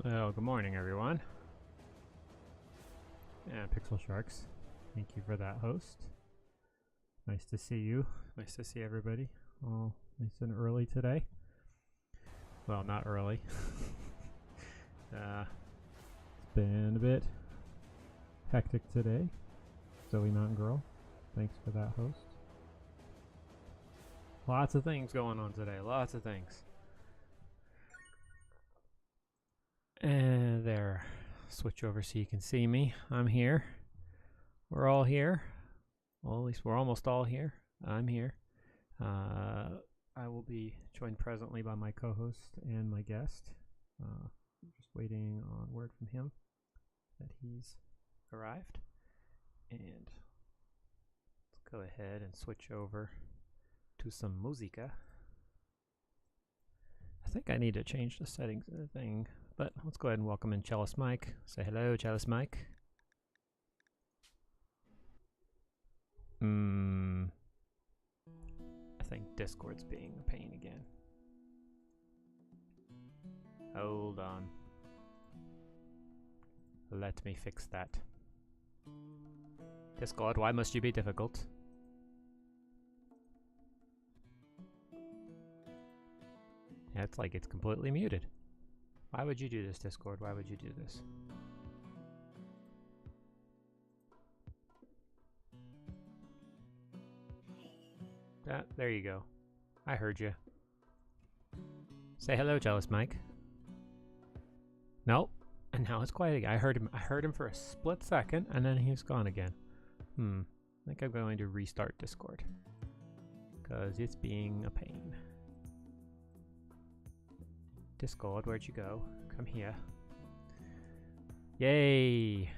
Well, good morning, everyone. And Pixel Sharks, thank you for that, host. Nice to see you. Nice to see everybody. All nice and early today. Well, not early. It's been a bit hectic today. Zoe Mountain Girl, thanks for that, host. Lots of things going on today. Lots of things. And there, switch over so you can see me. I'm here. We're all here. Well, at least we're almost all here. I'm here. I will be joined presently by my co-host and my guest. Just waiting on word from him that he's arrived. And let's go ahead and switch over to some musica. I think I need to change the settings of the thing. But let's go ahead and welcome in Cellist Mike. Say hello, Cellist Mike. I think Discord's being a pain again. Hold on. Let me fix that. Discord, why must you be difficult? Yeah, it's like it's completely muted. Why would you do this, Discord? Why would you do this? There you go. I heard you. Say hello, Jealous Mike. Nope. And now it's quiet again. I heard him for a split second, and then he's gone again. I think I'm going to restart Discord, because it's being a pain. Discord, where'd you go? Come here. Yay!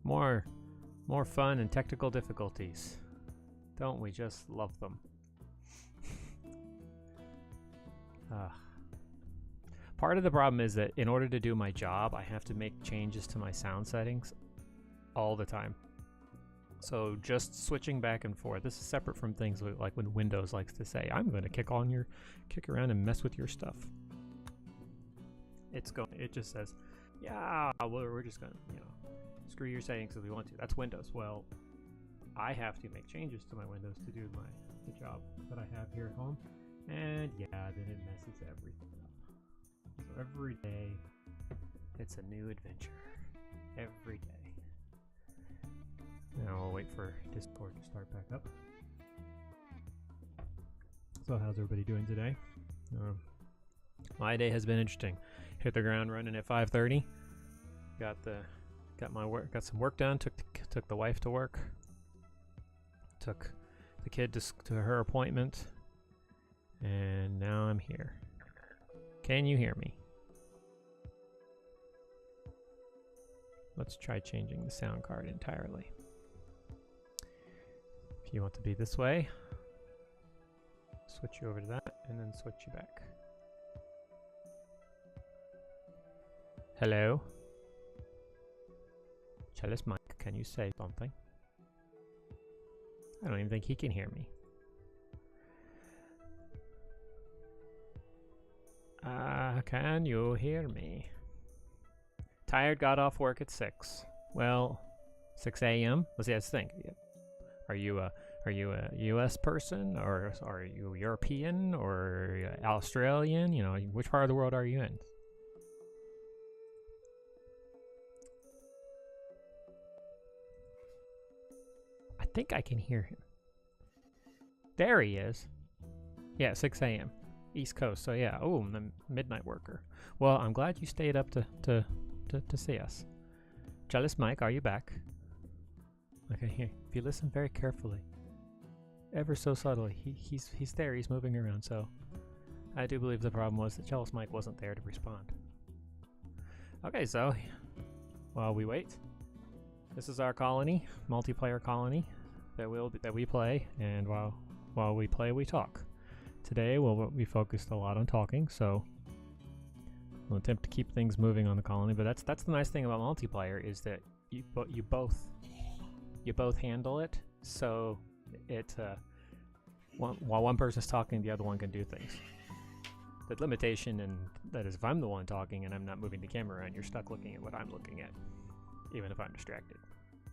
More fun and technical difficulties. Don't we just love them? Part of the problem is that in order to do my job, I have to make changes to my sound settings all the time. So just switching back and forth. This is separate from things like when Windows likes to say, I'm going to kick around and mess with your stuff. It just says, yeah, well, we're just gonna, screw your settings if we want to. That's Windows. Well, I have to make changes to my Windows to do the job that I have here at home, and yeah, then it messes everything up. So every day, it's a new adventure. Every day. Now we'll wait for Discord to start back up. So how's everybody doing today? My day has been interesting. Hit the ground running at 5:30. Got some work done. Took the wife to work. Took the kid to her appointment. And now I'm here. Can you hear me? Let's try changing the sound card entirely. If you want to be this way, switch you over to that, and then switch you back. Hello? Cellist Mike, can you say something? I don't even think he can hear me. Can you hear me? Tired, got off work at 6. Well, 6 a.m.? Let's see, let's think. Are you a U.S. person, or are you European, or Australian? Which part of the world are you in? I think I can hear him. There he is. Yeah, 6 a.m. East Coast. So yeah, oh, the midnight worker. Well, I'm glad you stayed up to see us. Jealous Mike, are you back? Okay, here. If you listen very carefully, ever so subtly, he's there. He's moving around. So, I do believe the problem was that Jealous Mike wasn't there to respond. Okay, so while we wait, this is our colony, multiplayer colony that we play, and while we play, we talk. Today, we focused a lot on talking, so we'll attempt to keep things moving on the colony. But that's the nice thing about multiplayer is that you both handle it, so it while one person's talking, the other one can do things. The limitation, and that is if I'm the one talking and I'm not moving the camera around, you're stuck looking at what I'm looking at, even if I'm distracted.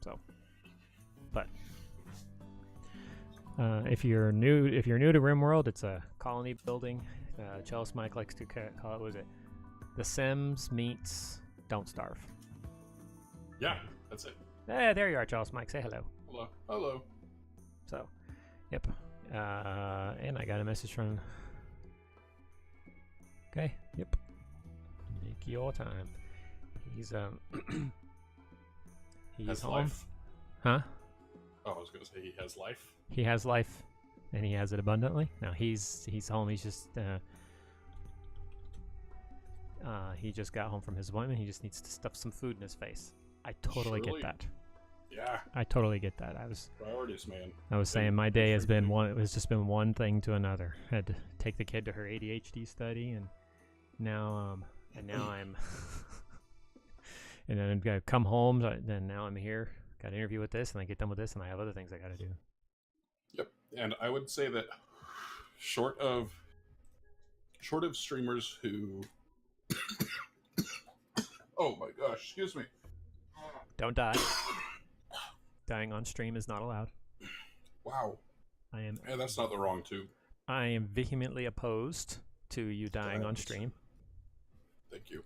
So, but if you're new to Rimworld, it's a colony building. Jealous Mike likes to call it, what is it? The Sims meets Don't Starve. Yeah, that's it. There you are, Jealous Mike. Say hello. Hello. Hello. So, yep. And I got a message from. Okay. Yep. Take your time. He's Has home. life. Huh? Oh, I was gonna say he has life. He has life, and he has it abundantly. No, he's home. He's just he just got home from his appointment. He just needs to stuff some food in his face. I totally get that. Yeah. I totally get that. Priorities, man. I was saying my day has been one. It was just been one thing to another. Had to take the kid to her ADHD study, and now I'm and then I'm gonna come home. Then now I'm here. Got an interview with this, and I get done with this, and I have other things I gotta do. Yep. And I would say that short of streamers who oh my gosh, excuse me. Don't die. Dying on stream is not allowed. Wow. Yeah, that's not the wrong tube. I am vehemently opposed to you dying on stream. Thank you.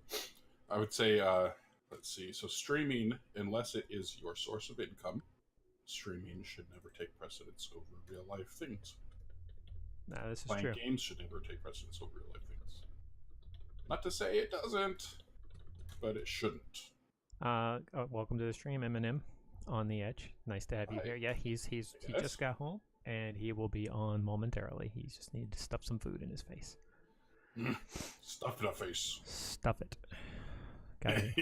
I would say, let's see. So streaming, unless it is your source of income, streaming should never take precedence over real life things. No, this is Playing true. games should never take precedence over real life things. Not to say it doesn't, but it shouldn't. Welcome to the stream, Eminem on the Edge. Nice to have you here. Yeah, he just got home, and he will be on momentarily. He just needs to stuff some food in his face. Stuff in the face. Stuff it. Gotta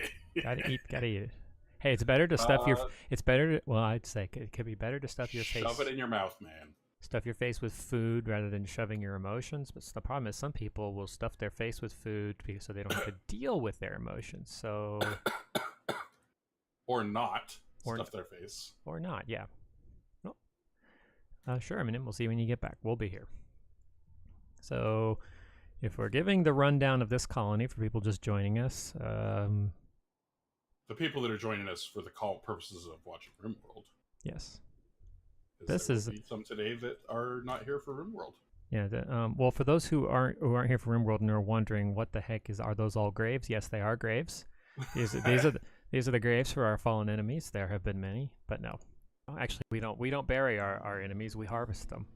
eat it. Hey, it's better to stuff your. It's better to. Well, I'd say it could be better to stuff your face. Shove it in your mouth, man. Stuff your face with food rather than shoving your emotions. But the problem is, some people will stuff their face with food so they don't have to deal with their emotions. So. Or not stuff their face. Or not, yeah. No. Sure, Eminem. We'll see you when you get back. We'll be here. So, if we're giving the rundown of this colony for people just joining us, the people that are joining us for the purposes of watching Rimworld. Yes. This is some today that are not here for Rimworld. Yeah. Well, for those who aren't here for Rimworld and are wondering what the heck are those all graves? Yes, they are graves. These are the graves for our fallen enemies. There have been many, but no. Actually, we don't bury our enemies. We harvest them.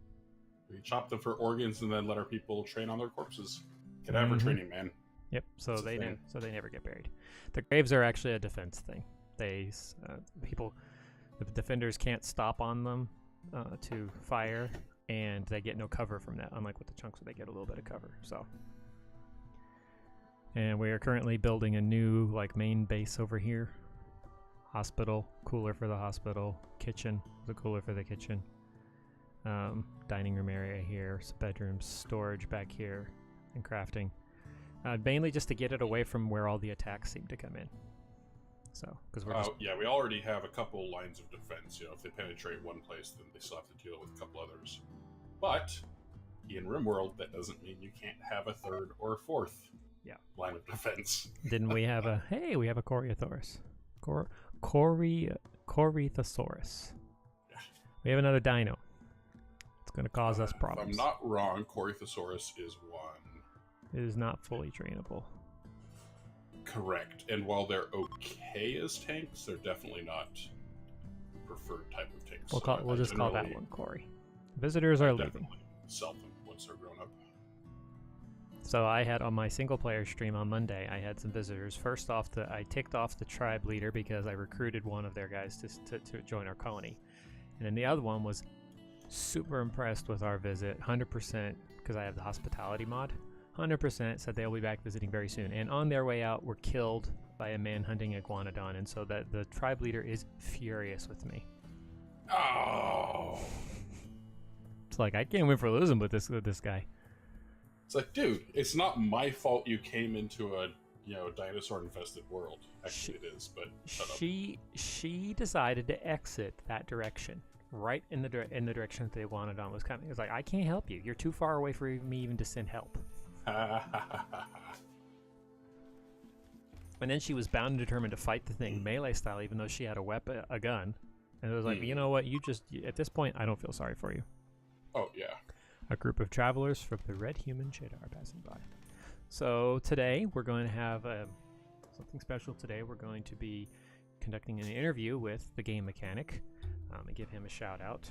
We chop them for organs and then let our people train on their corpses. Cadaver training, man. Yep. So they never get buried. The graves are actually a defense thing. The defenders can't stop on them to fire, and they get no cover from that. Unlike with the chunks, where they get a little bit of cover. So. And we are currently building a new main base over here. Hospital, cooler for the hospital. Kitchen, the cooler for the kitchen. Dining room area here. Some bedrooms, storage back here, and crafting. Mainly just to get it away from where all the attacks seem to come in. So, because we're we already have a couple lines of defense. If they penetrate one place, then they still have to deal with a couple others. But in Rimworld, that doesn't mean you can't have a third or fourth. Line of defense. Didn't we have a... Hey, we have a Corythosaurus. Corythosaurus. Yeah. We have another dino. It's going to cause us problems. If I'm not wrong, Corythosaurus is one. It is not fully trainable. Correct. And while they're okay as tanks, they're definitely not preferred type of tanks. We'll just call that one Cory. Visitors are leaving. Sell them once they're grown up. So I had on my single player stream on Monday, I had some visitors. First off, I ticked off the tribe leader because I recruited one of their guys to join our colony. And then the other one was super impressed with our visit, 100%, because I have the hospitality mod. 100% said they'll be back visiting very soon. And on their way out, were killed by a man hunting iguanodon. And so that the tribe leader is furious with me. Oh. It's like, I can't win for losing with this guy. It's like, dude, it's not my fault you came into a dinosaur-infested world. Actually, it is, but shut up. She decided to exit that direction, right in the direction that the iguanodon was coming. It's like, I can't help you. You're too far away for me even to send help. And then she was bound and determined to fight the thing melee style, even though she had a gun. And it was like, you know what? At this point, I don't feel sorry for you. Oh yeah. A group of travelers from the Red Human Shit are passing by. So today we're going to have something special. Today we're going to be conducting an interview with TheGameMechanic, and give him a shout out.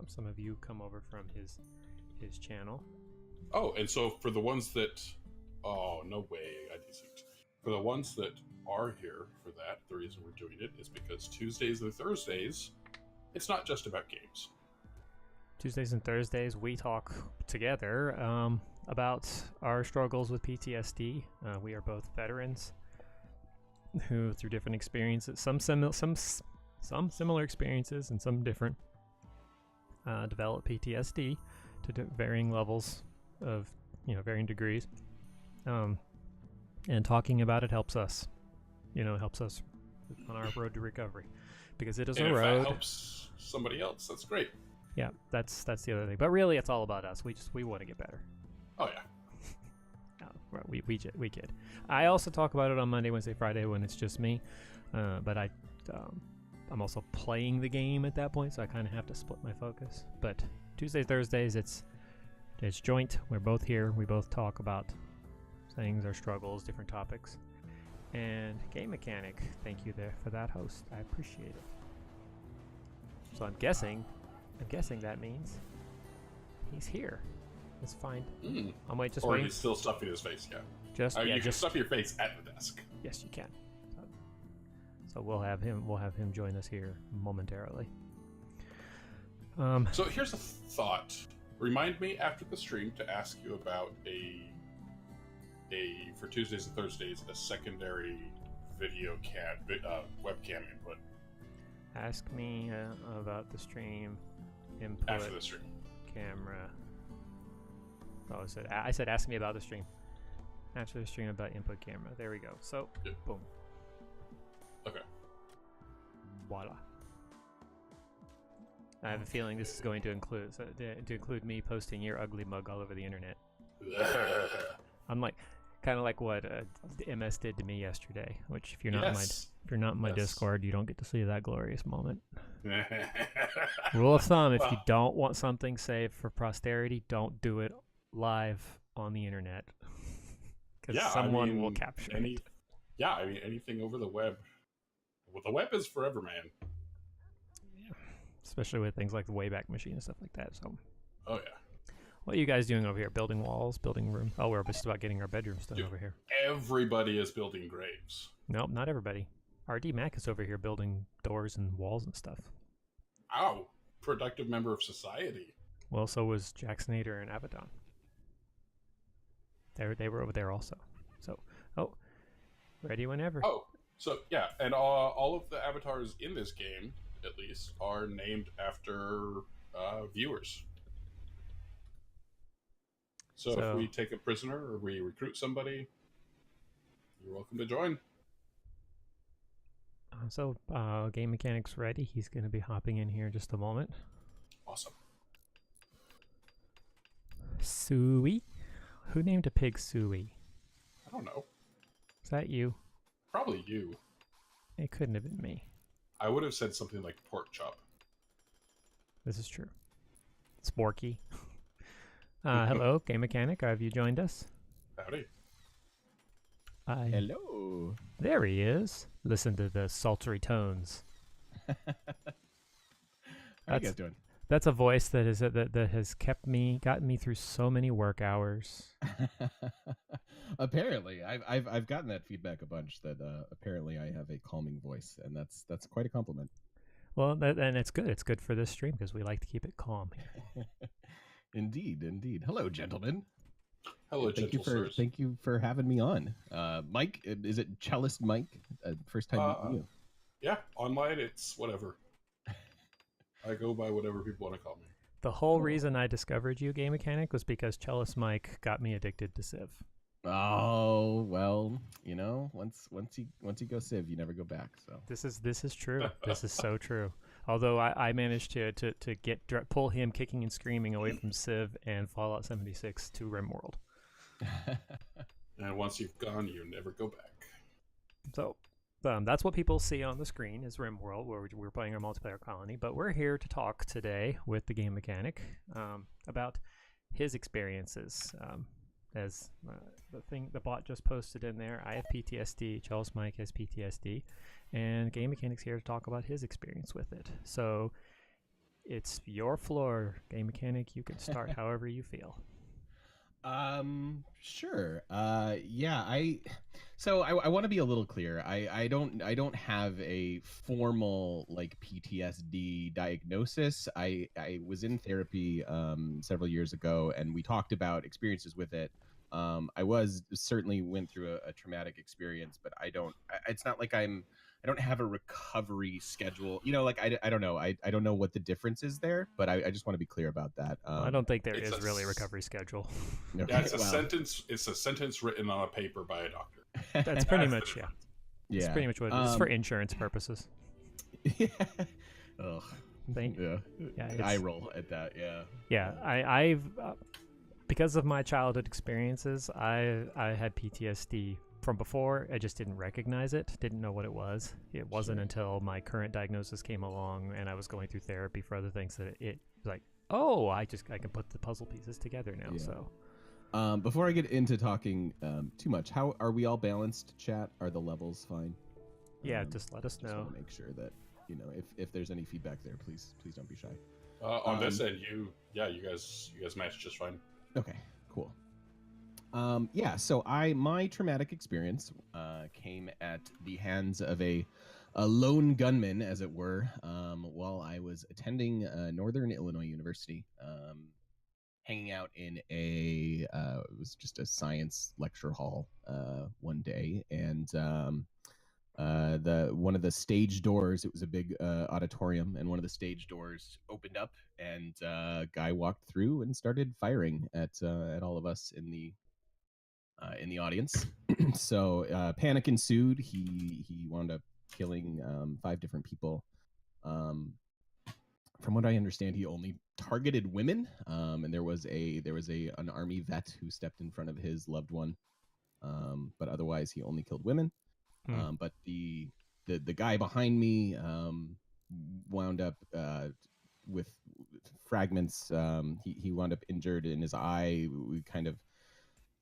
Some of you come over from his channel. Oh, and so for the ones that, oh no way, I deceived. For the ones that are here for that, the reason we're doing it is because Tuesdays and Thursdays, it's not just about games. Tuesdays and Thursdays, we talk together about our struggles with PTSD. We are both veterans who, through different experiences, some similar experiences and some different, develop PTSD to varying levels of, varying degrees. And talking about it helps us, on our road to recovery, because it is a road. If that helps somebody else, that's great. Yeah, that's the other thing. But really, it's all about us. We want to get better. Oh yeah. Right, we kid. I also talk about it on Monday, Wednesday, Friday when it's just me. But I'm also playing the game at that point, so I kind of have to split my focus. But Tuesdays, Thursdays, it's joint. We're both here. We both talk about things, our struggles, different topics. And Game Mechanic, thank you there for that, host. I appreciate it. So I'm guessing that means he's here. Let's find. I might just or wait. he's still stuffing his face. Yeah. You can stuff your face at the desk. Yes, you can. So we'll have him join us here momentarily. So here's a thought. Remind me after the stream to ask you about for Tuesdays and Thursdays a secondary video webcam input. Ask me about the stream input after the stream. Camera. Oh, I said ask me about the stream. After the stream about input camera. There we go. So, yep. Boom. Okay. Voila. I have a feeling this is going to include me posting your ugly mug all over the internet. I'm like, kind of like what MS did to me yesterday. Which, if you're not in my Discord, you don't get to see that glorious moment. Rule of thumb: if you don't want something saved for posterity, don't do it live on the internet, because someone will capture it. Yeah, I mean anything over the web. Well, the web is forever, man. Yeah, especially with things like the Wayback Machine and stuff like that. So. Oh yeah. What are you guys doing over here? Building walls, building room? Oh, we're just about getting our bedrooms done over here. Everybody is building graves. Nope, not everybody. RD Mac is over here building doors and walls and stuff. Ow, productive member of society. Well, so was Jacksonator and Abaddon. They were over there also. So, ready whenever. Oh, so yeah, and all of the avatars in this game, at least, are named after viewers. So if we take a prisoner or we recruit somebody, you're welcome to join. Game Mechanic's ready. He's going to be hopping in here in just a moment. Awesome. Suey? Who named a pig Suey? I don't know. Is that you? Probably you. It couldn't have been me. I would have said something like pork chop. This is true. Sporky. Hello, Game Mechanic. Have you joined us? Howdy. Hello. There he is. Listen to the sultry tones. How you guys doing? That's a voice that is that has gotten me through so many work hours. Apparently, I've gotten that feedback a bunch. That apparently I have a calming voice, and that's quite a compliment. Well, and it's good. It's good for this stream because we like to keep it calm here. Indeed. Hello, gentlemen. Hello, sirs. Thank you for having me on. Mike, is it Cellist Mike? First time meeting you. Yeah, online it's whatever. I go by whatever people want to call me. The whole reason I discovered you, GameMechanic, was because Cellist Mike got me addicted to Civ. Oh well, you know, once you go Civ, you never go back. So this is true. This is so true. Although I managed to pull him kicking and screaming away from Civ and Fallout 76 to Rimworld. And once you've gone, you never go back. So that's what people see on the screen is Rimworld, where we're playing our multiplayer colony. But we're here to talk today with the GameMechanic about his experiences. As the bot just posted in there, I have PTSD. Charles Mike has PTSD, and GameMechanic's here to talk about his experience with it. So it's your floor, GameMechanic. You can start however you feel. Sure. Yeah. I want to be a little clear. I don't have a formal like PTSD diagnosis. I was in therapy several years ago, and we talked about experiences with it. I certainly went through a traumatic experience, but it's not like I don't have a recovery schedule. You know, like I don't know. I don't know what the difference is there, but I just want to be clear about that. I don't think there is really a recovery schedule. Okay. Yeah, it's a sentence. It's a sentence written on a paper by a doctor. That's pretty much yeah. It's pretty much what it is for insurance purposes. Yeah. Ugh. Yeah. I roll at that. Yeah. Yeah. I've because of my childhood experiences, I had PTSD from before. I just didn't recognize it, didn't know what it was. It wasn't until my current diagnosis came along and I was going through therapy for other things that it was like, oh, I can put the puzzle pieces together now. Yeah. So before I get into talking too much, how are we all balanced, chat? Are the levels fine? Yeah, just let us know. Just want to make sure that, you know, if there's any feedback there, please don't be shy. On this end, you guys match just fine. Okay, cool. Yeah, so my traumatic experience came at the hands of a lone gunman, as it were, while I was attending Northern Illinois University, hanging out in it was just a science lecture hall one day, and one of the stage doors, it was a big auditorium, and one of the stage doors opened up, and a guy walked through and started firing at all of us in the audience. So panic ensued. He wound up killing 5 different people. From what I understand, he only targeted women, and there was an army vet who stepped in front of his loved one, but otherwise he only killed women. But the guy behind me wound up with fragments. He wound up injured in his eye. We kind of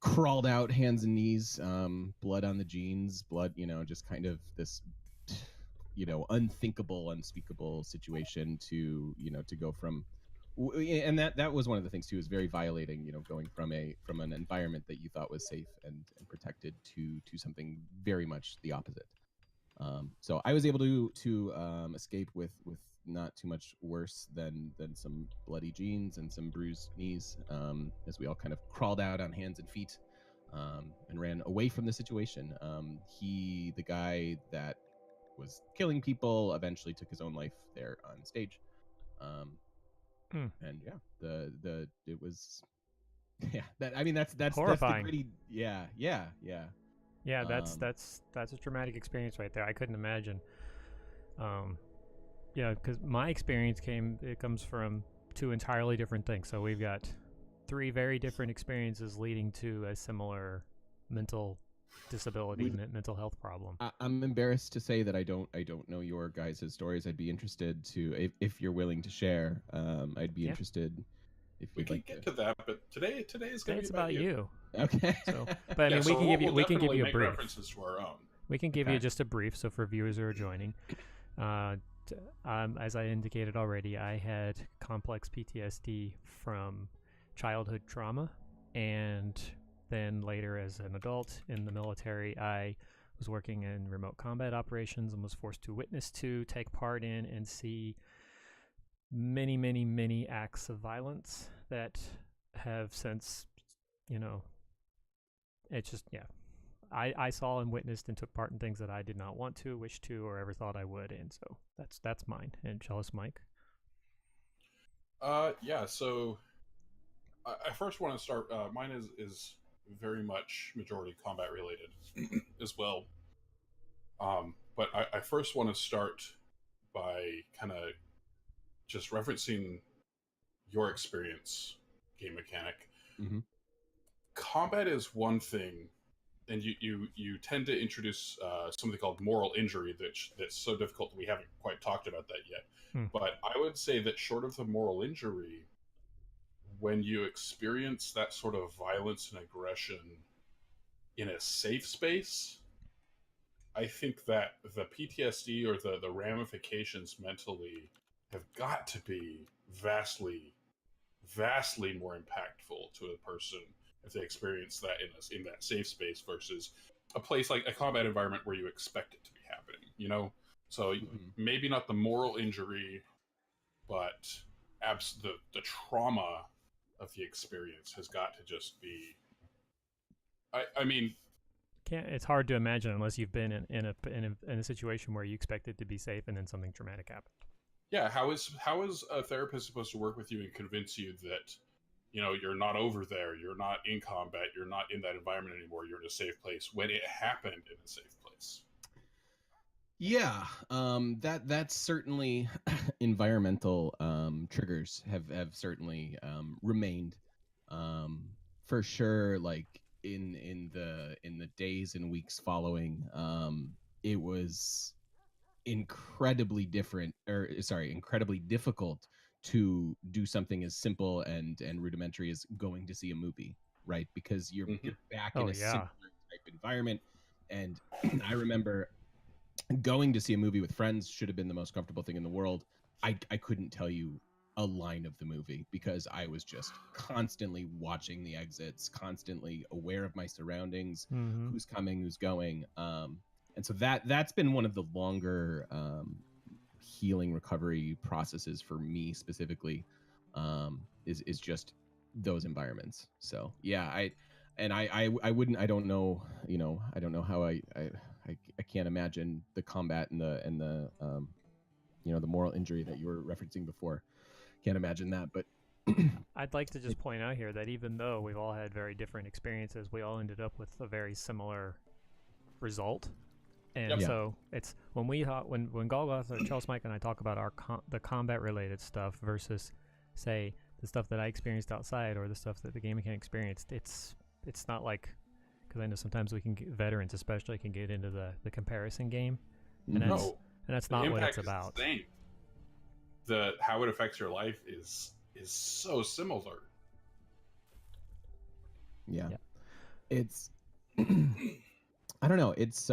crawled out hands and knees, blood on the jeans, blood, just kind of this, unthinkable, unspeakable situation to go from, and that was one of the things too, is very violating, going from an environment that you thought was safe and protected to something very much the opposite. So I was able to escape with not too much worse than some bloody jeans and some bruised knees, as we all kind of crawled out on hands and feet and ran away from the situation. The guy that was killing people eventually took his own life there on stage. And yeah, it was, yeah. That's horrifying. That's the gritty, yeah. Yeah, that's a traumatic experience right there. I couldn't imagine. Yeah, because my experience comes from 2 entirely different things. So we've got 3 very different experiences leading to a similar mental disability, mental health problem. I'm embarrassed to say that I don't know your guys' stories. I'd be interested to, if you're willing to share. I'd be interested. If we can get to that, but today is going to be about you. Okay. So, but I mean, we can give you a brief. References to our own. We can give you just a brief. So for viewers who are joining, as I indicated already, I had complex PTSD from childhood trauma, and then later as an adult in the military, I was working in remote combat operations and was forced to witness to, take part in, and see many, many, many acts of violence that have since, you know, it's just, yeah. I saw and witnessed and took part in things that I did not want to, wish to, or ever thought I would, and so that's mine. And Jealous Mike. Yeah. So I first want to start. Mine is very much majority combat related as well. But I first want to start by kind of just referencing your experience, game mechanic. Mm-hmm. Combat is one thing, and you tend to introduce something called moral injury that's so difficult that we haven't quite talked about that yet. But I would say that short of the moral injury, when you experience that sort of violence and aggression in a safe space, I think that the PTSD or the ramifications mentally have got to be vastly, vastly more impactful to a person if they experience that in that safe space versus a place like a combat environment where you expect it to be happening. You know, so maybe not the moral injury, but the trauma of the experience has got to just be. I mean, it's hard to imagine unless you've been in a situation where you expect it to be safe and then something traumatic happened. Yeah, how is a therapist supposed to work with you and convince you that, you know, you're not over there, you're not in combat, you're not in that environment anymore, you're in a safe place when it happened in a safe place? Yeah, that's certainly environmental triggers have certainly remained for sure. Like in the days and weeks following, it was incredibly incredibly difficult to do something as simple and rudimentary as going to see a movie, right? Because you're back in a similar type environment. And I remember going to see a movie with friends should have been the most comfortable thing in the world. I couldn't tell you a line of the movie because I was just constantly watching the exits, constantly aware of my surroundings, who's coming, who's going. And so that's been one of the longer healing recovery processes for me specifically, is just those environments. So yeah, I wouldn't, I don't know, you know, I don't know how I can't imagine the combat and the you know, the moral injury that you were referencing before. Can't imagine that. But I'd like to just point out here that even though we've all had very different experiences, we all ended up with a very similar result. And so it's when Golgoth or Charles Mike and I talk about the combat related stuff versus, say, the stuff that I experienced outside or the stuff that the game mechanic experienced, it's not like, because I know sometimes we can get, veterans especially can get into the comparison game, and that's not what it's about. How it affects your life is so similar. Yeah. It's I don't know, it's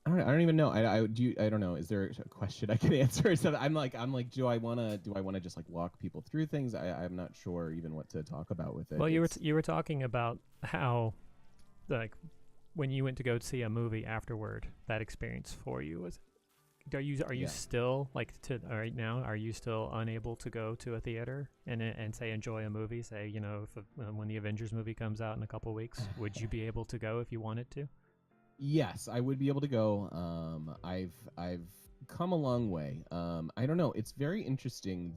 I don't even know. I don't know. Is there a question I can answer? So I'm like, do I want to just like walk people through things? I'm not sure even what to talk about with it. Well, you were talking about how, like, when you went to go see a movie afterward, that experience for you was. Are you still, like, right now? Are you still unable to go to a theater and say enjoy a movie? Say, you know, when the Avengers movie comes out in a couple weeks, would you be able to go if you wanted to? Yes, I would be able to go. I've come a long way. I don't know. It's very interesting.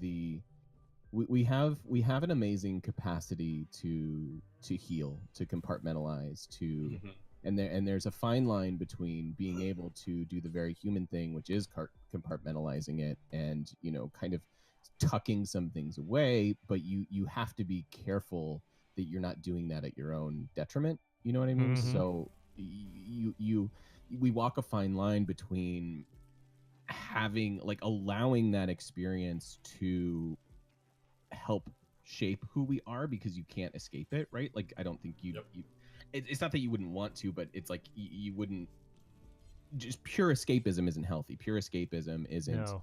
We have an amazing capacity to heal, to compartmentalize, to and there's a fine line between being able to do the very human thing, which is compartmentalizing it, and, you know, kind of tucking some things away, but you have to be careful that you're not doing that at your own detriment. You know what I mean? So we walk a fine line between having, like, allowing that experience to help shape who we are, because you can't escape it, right? Like, I don't think it's not that you wouldn't want to, but it's like you wouldn't just pure escapism isn't healthy. Pure escapism isn't No.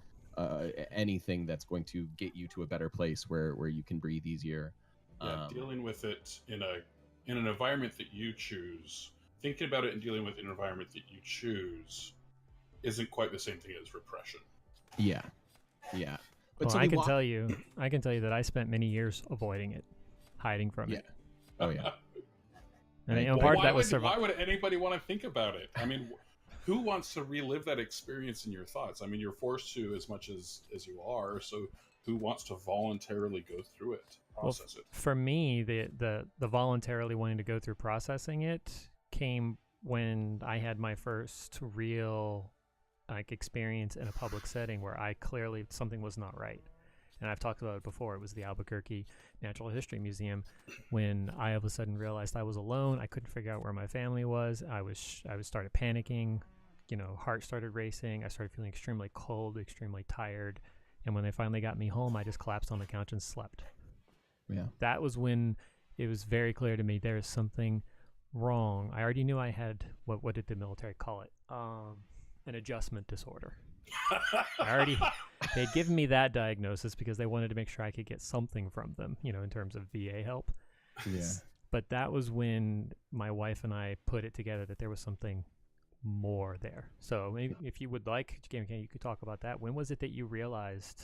anything that's going to get you to a better place where you can breathe easier. Yeah, dealing with it in an environment that you choose, thinking about it and dealing with an environment that you choose isn't quite the same thing as repression. Yeah. But Well, so I can tell you that I spent many years avoiding it, hiding from it. Oh yeah. And part of that was why would anybody want to think about it? I mean, who wants to relive that experience in your thoughts? I mean, you're forced to as much as you are. So who wants to voluntarily go through it, process it? For me, the voluntarily wanting to go through processing it came when I had my first real experience in a public setting where I clearly something was not right. And I've talked about it before. It was the Albuquerque Natural History Museum when I all of a sudden realized I was alone. I couldn't figure out where my family was. I started panicking, heart started racing. I started feeling extremely cold, extremely tired. And when they finally got me home, I just collapsed on the couch and slept. Yeah. That was when it was very clear to me there is something wrong. I already knew I had, what did the military call it? An adjustment disorder. They'd given me that diagnosis because they wanted to make sure I could get something from them, in terms of VA help. Yeah. But that was when my wife and I put it together that there was something more there. So maybe if you would like, you could talk about that. When was it that you realized,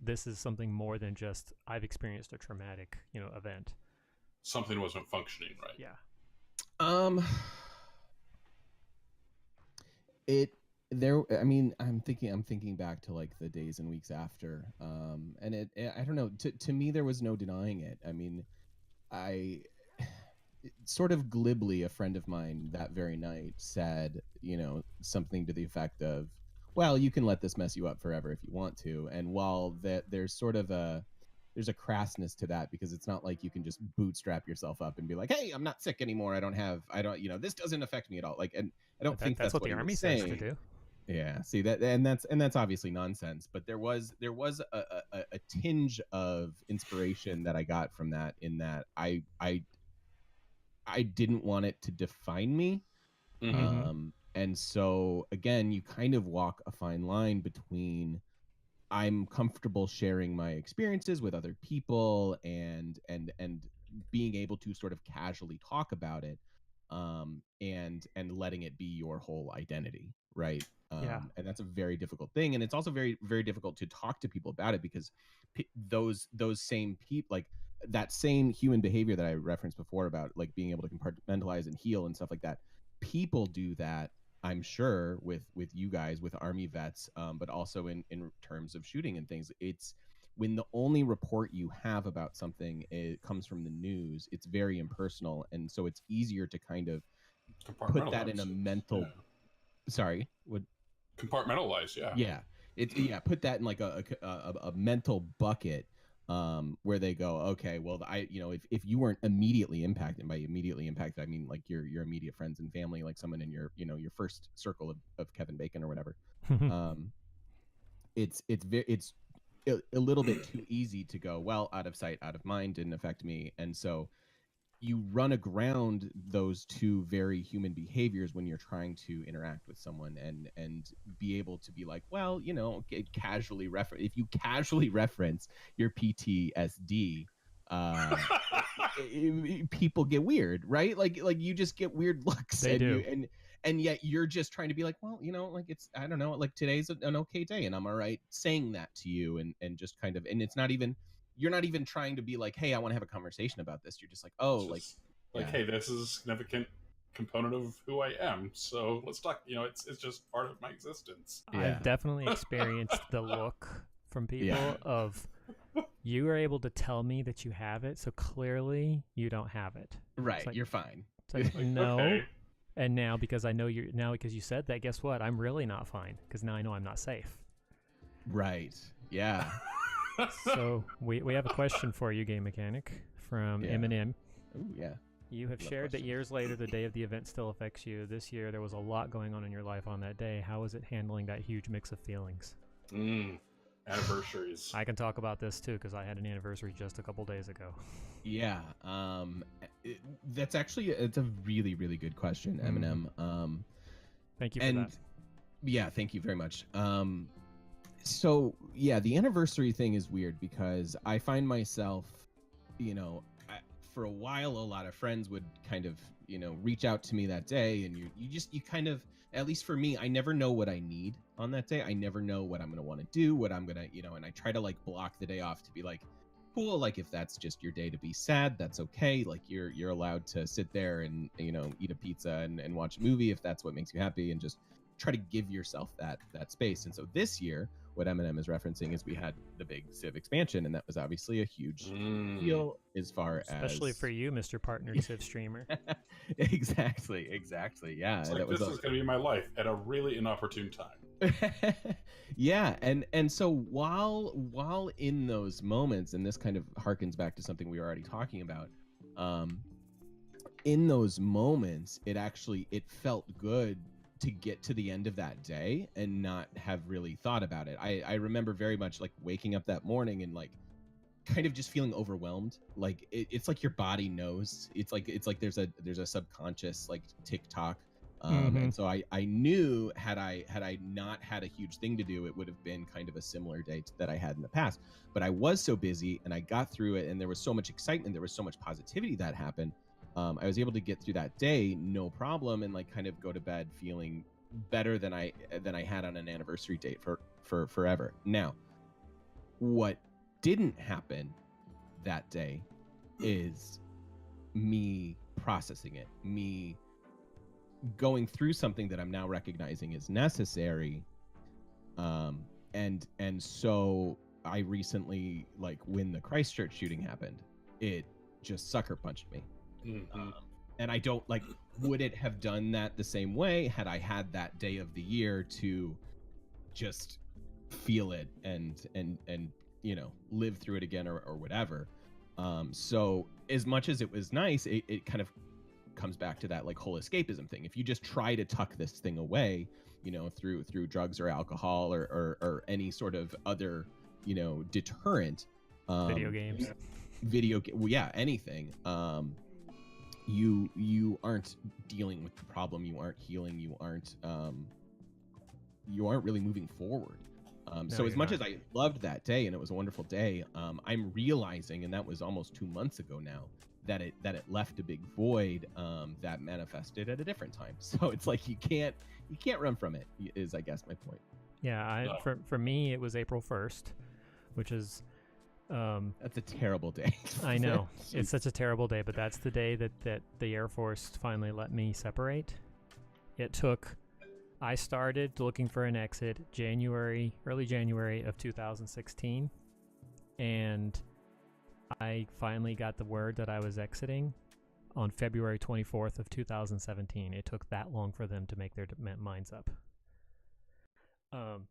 this is something more than just I've experienced a traumatic, event? Something wasn't functioning right. Yeah. I'm thinking back to the days and weeks after, and I don't know, to me there was no denying it. I mean, I sort of glibly, a friend of mine that very night said, something to the effect of, well, you can let this mess you up forever if you want to. And while there's sort of there's a crassness to that, because it's not like you can just bootstrap yourself up and be like, hey, I'm not sick anymore. This doesn't affect me at all. And I don't think that's what the Army says to do. Yeah, see that, and that's obviously nonsense. But there was a tinge of inspiration that I got from that, in that I didn't want it to define me. Mm-hmm. And so again, you kind of walk a fine line between I'm comfortable sharing my experiences with other people and being able to sort of casually talk about it, and letting it be your whole identity, right? And that's a very difficult thing, and it's also very, very difficult to talk to people about it, because those same people, that same human behavior that I referenced before about being able to compartmentalize and heal and stuff like that, people do that, I'm sure, with you guys, with Army vets, but also in terms of shooting and things. It's when the only report you have about something comes from the news, it's very impersonal, and so it's easier to kind of put that in a mental. Yeah. Sorry, what? Compartmentalize, yeah. Yeah, put that in a mental bucket, where they go, okay, well, if you weren't immediately impacted, by immediately impacted I mean your immediate friends and family, someone in your your first circle of Kevin Bacon or whatever, it's a little bit too easy to go, well, out of sight, out of mind, didn't affect me. And so you run aground those two very human behaviors when you're trying to interact with someone, and be able to be like, well, if you casually reference your PTSD, people get weird, right? Like you just get weird looks. They do. And yet you're just trying to be like, well, it's, I don't know, today's an okay day, and I'm all right saying that to you, and just kind of, and it's not even, you're not even trying to be like, hey, I want to have a conversation about this. You're just like, oh, hey, this is a significant component of who I am, so let's talk. It's just part of my existence. I've definitely experienced the look from people of, you are able to tell me that you have it, so clearly you don't have it. Right, you're fine. It's like, no. Okay. And now, because I know because you said that, guess what? I'm really not fine, because now I know I'm not safe. Right. Yeah. So we have a question for you, Game Mechanic, from Eminem. Ooh, yeah. You have shared that years later, the day of the event still affects you. This year, there was a lot going on in your life on that day. How is it handling that huge mix of feelings? Anniversaries. I can talk about this too, because I had an anniversary just a couple days ago. Yeah. That's actually, it's a really, really good question, Eminem. Thank you for that. Yeah, thank you very much. So yeah, the anniversary thing is weird because I find myself, for a while, a lot of friends would kind of, reach out to me that day, and you kind of, at least for me, I never know what I need on that day. I never know what I'm going to want to do, what I'm going to, and I try to like block the day off to be like, cool, like if that's just your day to be sad, that's okay. Like you're allowed to sit there and, eat a pizza and watch a movie if that's what makes you happy, and just try to give yourself that space. And so this year, what Eminem is referencing is we had the big Civ expansion, and that was obviously a huge deal as far especially for you, Mr. Partner Civ streamer. Exactly. Yeah. It's like, this is going to be my life at a really inopportune time. Yeah, and so while in those moments, and this kind of harkens back to something we were already talking about, in those moments, it felt good to get to the end of that day and not have really thought about it. I remember very much like waking up that morning and like kind of just feeling overwhelmed. Like it's like your body knows. It's like there's a subconscious like tick-tock. And so I knew had I not had a huge thing to do, it would have been kind of a similar day that I had in the past. But I was so busy and I got through it, and there was so much excitement, there was so much positivity that happened. I was able to get through that day no problem, and like kind of go to bed feeling better than I had on an anniversary date for forever. Now, what didn't happen that day is me processing it, me going through something that I'm now recognizing is necessary. And so I recently, like when the Christchurch shooting happened, it just sucker punched me. And I don't like, would it have done that the same way had I had that day of the year to just feel it and live through it again or whatever. So as much as it was nice, it kind of comes back to that like whole escapism thing. If you just try to tuck this thing away, through drugs or alcohol or any sort of other, deterrent, video games, anything, you aren't dealing with the problem, you aren't healing, you aren't really moving forward. So as much as I loved that day and it was a wonderful day, I'm realizing, and that was almost 2 months ago now, that it left a big void that manifested at a different time. So it's like you can't run from it, is I guess my point. Yeah, for me it was April 1st, which is that's a terrible day. I know. It's such a terrible day, but that's the day that the Air Force finally let me separate. I started looking for an exit early January of 2016, and I finally got the word that I was exiting on February 24th of 2017. It took that long for them to make their minds up.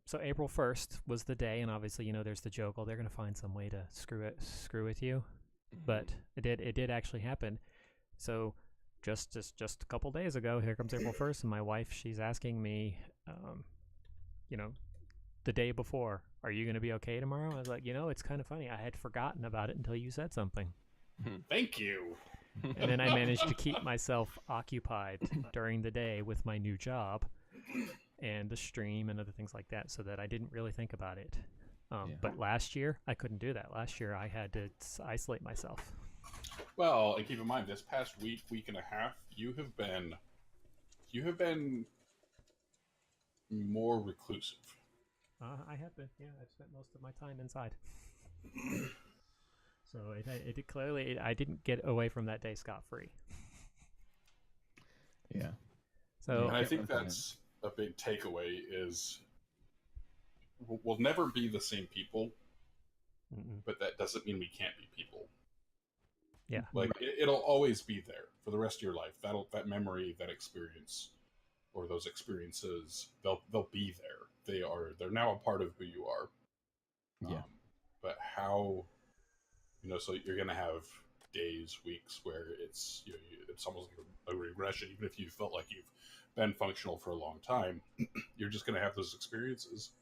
So April 1st was the day, and obviously, there's the joke, they're going to find some way to screw with you. But it did actually happen. So just a couple days ago, here comes April 1st, and my wife, she's asking me, the day before, are you going to be okay tomorrow? I was like, it's kind of funny. I had forgotten about it until you said something. Thank you. And then I managed to keep myself occupied during the day with my new job and the stream and other things like that, so that I didn't really think about it. But last year, I couldn't do that. Last year, I had to isolate myself. Well, and keep in mind, this past week and a half, you have been more reclusive. I have been. Yeah, I've spent most of my time inside. So it clearly, I didn't get away from that day scot-free. Yeah. So and I think that's a big takeaway is we'll never be the same people, but that doesn't mean we can't be people. Yeah. Like it'll always be there for the rest of your life. That memory, that experience, or those experiences, they'll be there. They're now a part of who you are. Yeah. But how, so you're gonna have days, weeks where it's it's almost like a regression. Even if you felt like you've been functional for a long time, you're just gonna have those experiences.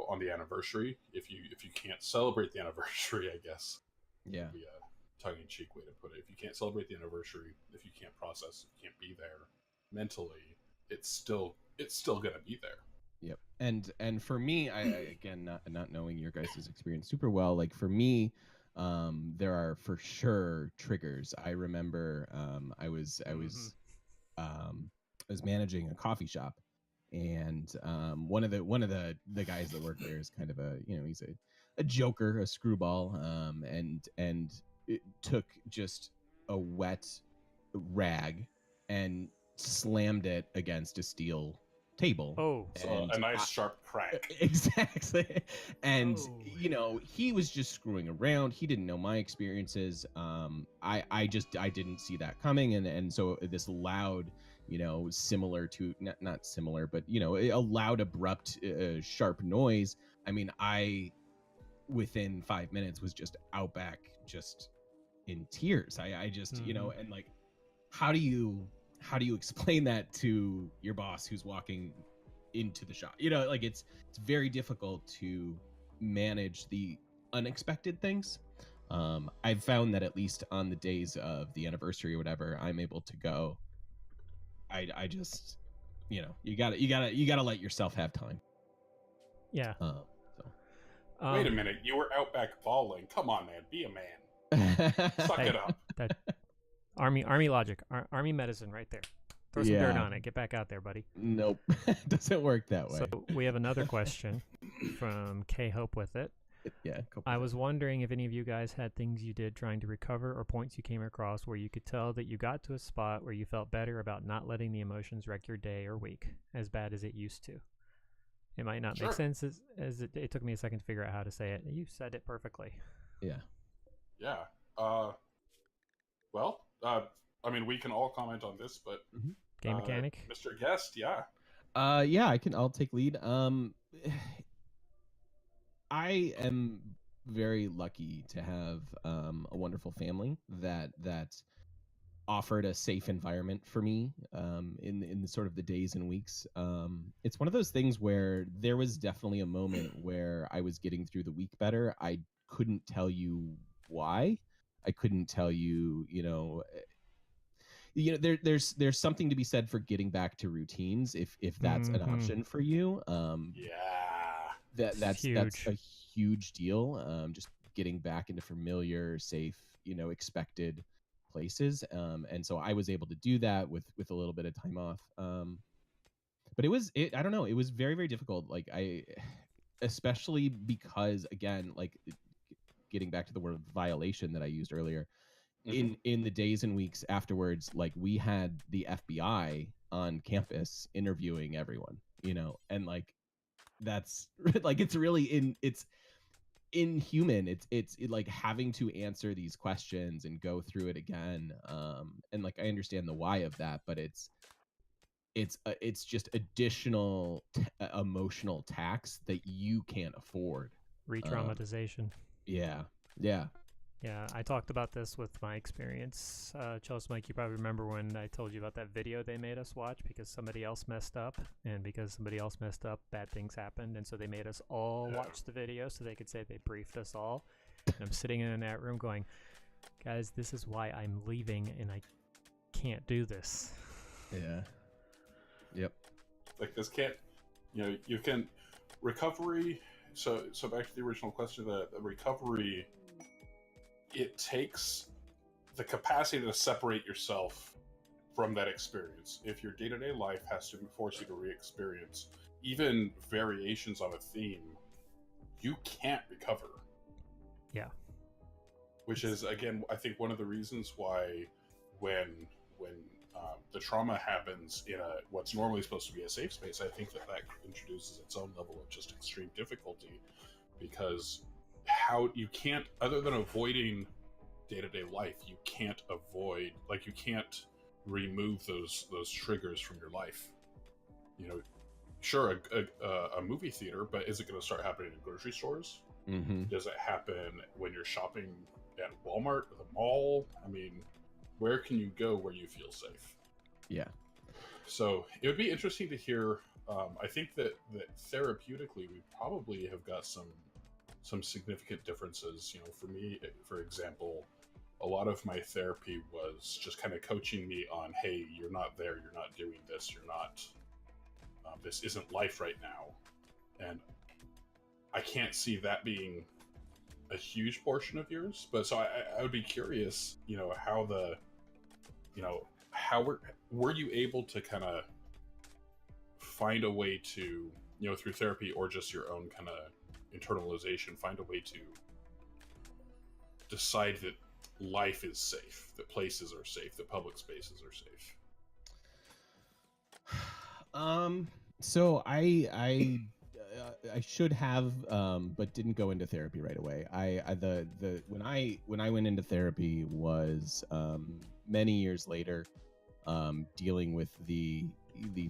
On the anniversary, if you can't celebrate the anniversary, I guess. Yeah. Would be a tongue-in-cheek way to put it. If you can't celebrate the anniversary, if you can't process, if you can't be there mentally, it's still going to be there. Yep. And for me, I again, not knowing your guys' experience super well, like for me, there are for sure triggers. I remember I was managing a coffee shop, and one of the guys that work there is kind of a, he's a joker, a screwball, and it took just a wet rag and slammed it against a steel table. Oh, so a nice sharp crack. Exactly. And he was just screwing around. He didn't know my experiences. I didn't see that coming, and so this loud, similar to not similar, but a loud, abrupt, sharp noise. I mean, I within 5 minutes was just out back, just in tears. I just and like, how do you explain that to your boss who's walking into the shop? Like it's very difficult to manage the unexpected things. I've found that at least on the days of the anniversary or whatever, I'm able to go. I just, you gotta let yourself have time. Yeah. Wait a minute, you were out back bawling. Come on, man, be a man. Suck it up. That army logic, army medicine, right there. Throw some dirt on it. Get back out there, buddy. Nope, doesn't work that way. So we have another question from K Hope with it. Yeah. I was wondering if any of you guys had things you did trying to recover, or points you came across where you could tell that you got to a spot where you felt better about not letting the emotions wreck your day or week as bad as it used to. It might not make sense as it took me a second to figure out how to say it. You said it perfectly. Yeah. Yeah. Well, I mean, we can all comment on this, but Game Mechanic, Mr. Guest, yeah. Yeah, I'll take lead. I am very lucky to have a wonderful family that offered a safe environment for me in the sort of the days and weeks. It's one of those things where there was definitely a moment where I was getting through the week better. I couldn't tell you why. I couldn't tell you, there's something to be said for getting back to routines if that's an option for you. That's a huge deal. Just getting back into familiar, safe, expected places. And so I was able to do that with a little bit of time off. But I don't know, it was very, very difficult. Like especially because, again, like getting back to the word violation that I used earlier, in the days and weeks afterwards, like we had the FBI on campus interviewing everyone, and like that's like it's inhuman. It's like having to answer these questions and go through it again. And like I understand the why of that, but it's just additional emotional tax that you can't afford. Re-traumatization. Yeah. Yeah, I talked about this with my experience. Chelsea, Mike, you probably remember when I told you about that video they made us watch because somebody else messed up, and because somebody else messed up, bad things happened, and so they made us all watch the video so they could say they briefed us all. And I'm sitting in that room going, guys, this is why I'm leaving, and I can't do this. Yeah. Yep. Like this can't, you can recovery. So back to the original question, the recovery. It takes the capacity to separate yourself from that experience. If your day-to-day life has to force you to re-experience even variations on a theme, you can't recover. Yeah. Which is, again, I think one of the reasons why when the trauma happens in what's normally supposed to be a safe space, I think that introduces its own level of just extreme difficulty, because how you can't, other than avoiding day-to-day life, you can't remove those triggers from your life. Sure, a movie theater, but is it going to start happening in grocery stores? Does it happen when you're shopping at Walmart or the mall? I mean, where can you go where you feel safe? Yeah. So it would be interesting to hear. I think that therapeutically, we probably have got some significant differences. For me, for example, a lot of my therapy was just kind of coaching me on, hey, you're not there, you're not doing this, you're not this isn't life right now, and I can't see that being a huge portion of yours. But so I would be curious, how how were you able to kind of find a way to, through therapy or just your own kind of internalization, find a way to decide that life is safe, that places are safe, that public spaces are safe? So I should have, but didn't go into therapy right away. When I went into therapy was many years later, dealing with the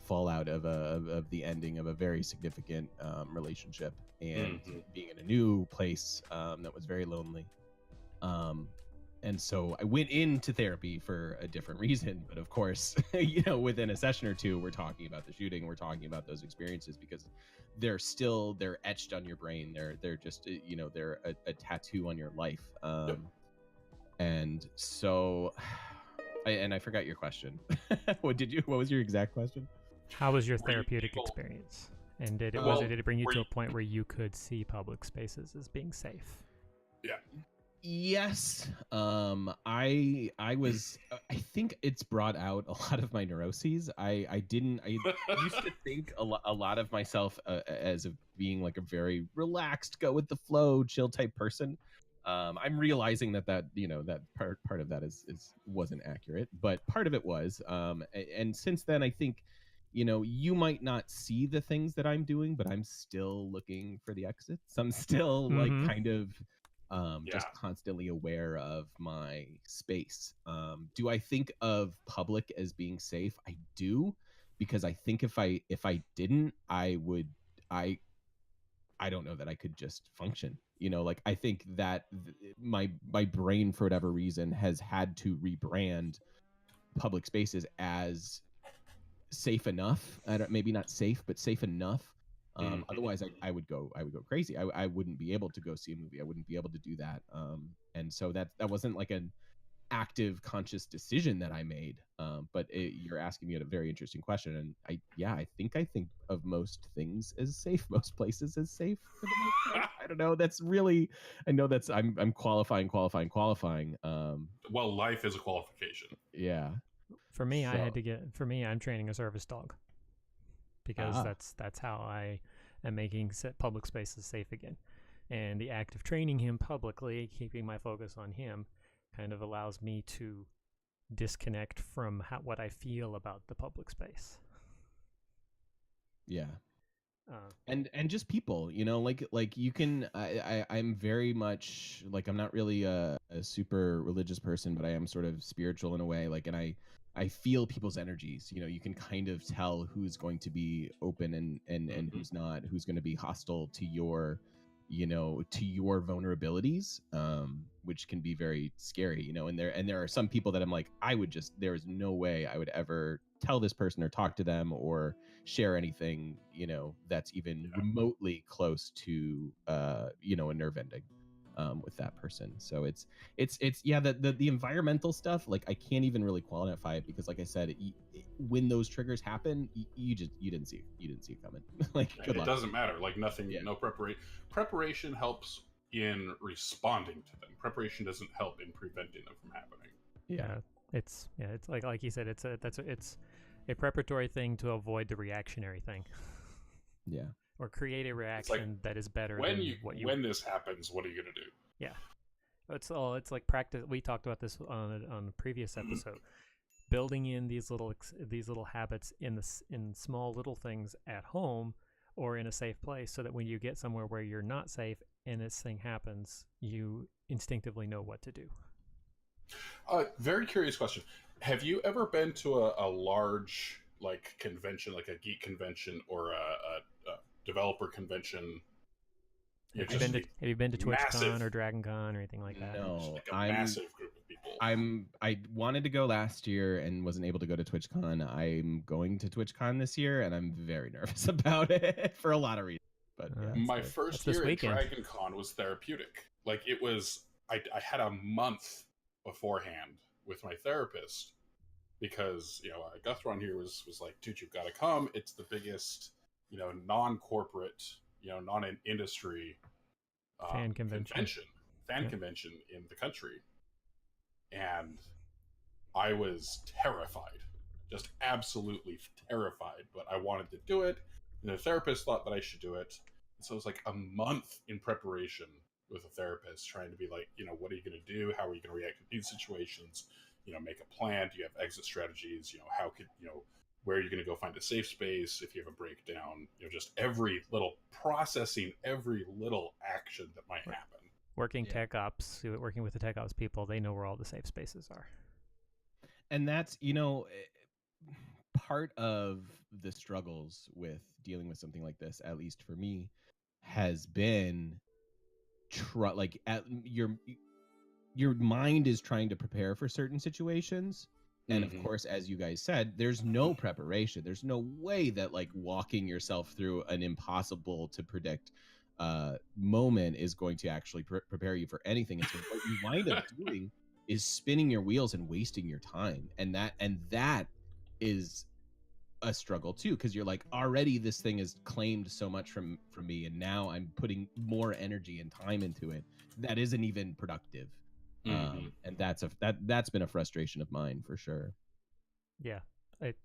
fallout of the ending of a very significant relationship, and being in a new place that was very lonely. And so I went into therapy for a different reason, but of course, within a session or two, we're talking about the shooting, we're talking about those experiences, because they're etched on your brain. They're just, they're a tattoo on your life. And so, I forgot your question. What was your exact question? How was your therapeutic experience? And did it bring you to a point where you could see public spaces as being safe? Yeah. Yes. I think it's brought out a lot of my neuroses. I used to think a lot of myself as of being like a very relaxed, go with the flow, chill type person. I'm realizing that part of that wasn't accurate, but part of it was. And since then, I think, you might not see the things that I'm doing, but I'm still looking for the exits. I'm still like kind of just constantly aware of my space. Do I think of public as being safe? I do, because I think if I didn't, I don't know that I could just function. Like, I think that my brain, for whatever reason, has had to rebrand public spaces as safe enough. Maybe not safe, but safe enough. Otherwise, I would go crazy. I wouldn't be able to go see a movie. I wouldn't be able to do that. And so that wasn't like an active, conscious decision that I made. But you're asking me a very interesting question, and I think of most things as safe, most places as safe for the most part. I don't know. I'm qualifying. Well, life is a qualification. Yeah. For me, I'm training a service dog, because that's how I am making public spaces safe again. And the act of training him publicly, keeping my focus on him, kind of allows me to disconnect from what I feel about the public space. Yeah. And just people, like you can, I'm very much like, I'm not really a super religious person, but I am sort of spiritual in a way. Like, and I feel people's energies. You can kind of tell who's going to be open and who's not, who's going to be hostile to your, to your vulnerabilities, which can be very scary, and there are some people that I'm like, there is no way I would ever tell this person or talk to them or share anything, that's even remotely close to, a nerve ending. With that person. So it's the environmental stuff, like, I can't even really qualify it, because like I said, when those triggers happen, you didn't see it coming. Like, good luck. It doesn't matter. Like, nothing. No preparation helps in responding to them. Preparation doesn't help in preventing them from happening. It's like you said, it's a preparatory thing to avoid the reactionary thing. Yeah. Or create a reaction that is better when this happens, what are you gonna do? Yeah, it's like practice. We talked about this on a previous episode. Building in these little habits in small little things at home or in a safe place, so that when you get somewhere where you're not safe and this thing happens, you instinctively know what to do. Very curious question. Have you ever been to a large, like, convention, like a geek convention or a developer convention? Have you been to TwitchCon or DragonCon or anything like that? No, like a massive group of people. I wanted to go last year and wasn't able to go to TwitchCon. I'm going to TwitchCon this year, and I'm very nervous about it for a lot of reasons. But my first year at DragonCon was therapeutic. Like, it was, I had a month beforehand with my therapist because Guthron here was like, dude, you've got to come. It's the biggest non-corporate non-industry fan convention in the country, and I was terrified, just absolutely terrified, but I wanted to do it, and the therapist thought that I should do it. And so it was like a month in preparation with a therapist, trying to be like, what are you going to do? How are you going to react to these situations? Make a plan. Do you have exit strategies? How could, where are you going to go find a safe space if you have a breakdown? Just every little processing, every little action that might happen. Working tech ops, working with the tech ops people, they know where all the safe spaces are. And that's, part of the struggles with dealing with something like this, at least for me, has been your mind is trying to prepare for certain situations. And of course, as you guys said, there's no preparation. There's no way that like walking yourself through an impossible to predict moment is going to actually prepare you for anything. And so what you wind up doing is spinning your wheels and wasting your time. And that is a struggle too, because you're like, already this thing has claimed so much from me, and now I'm putting more energy and time into it that isn't even productive. And that's been a frustration of mine for sure. Yeah, it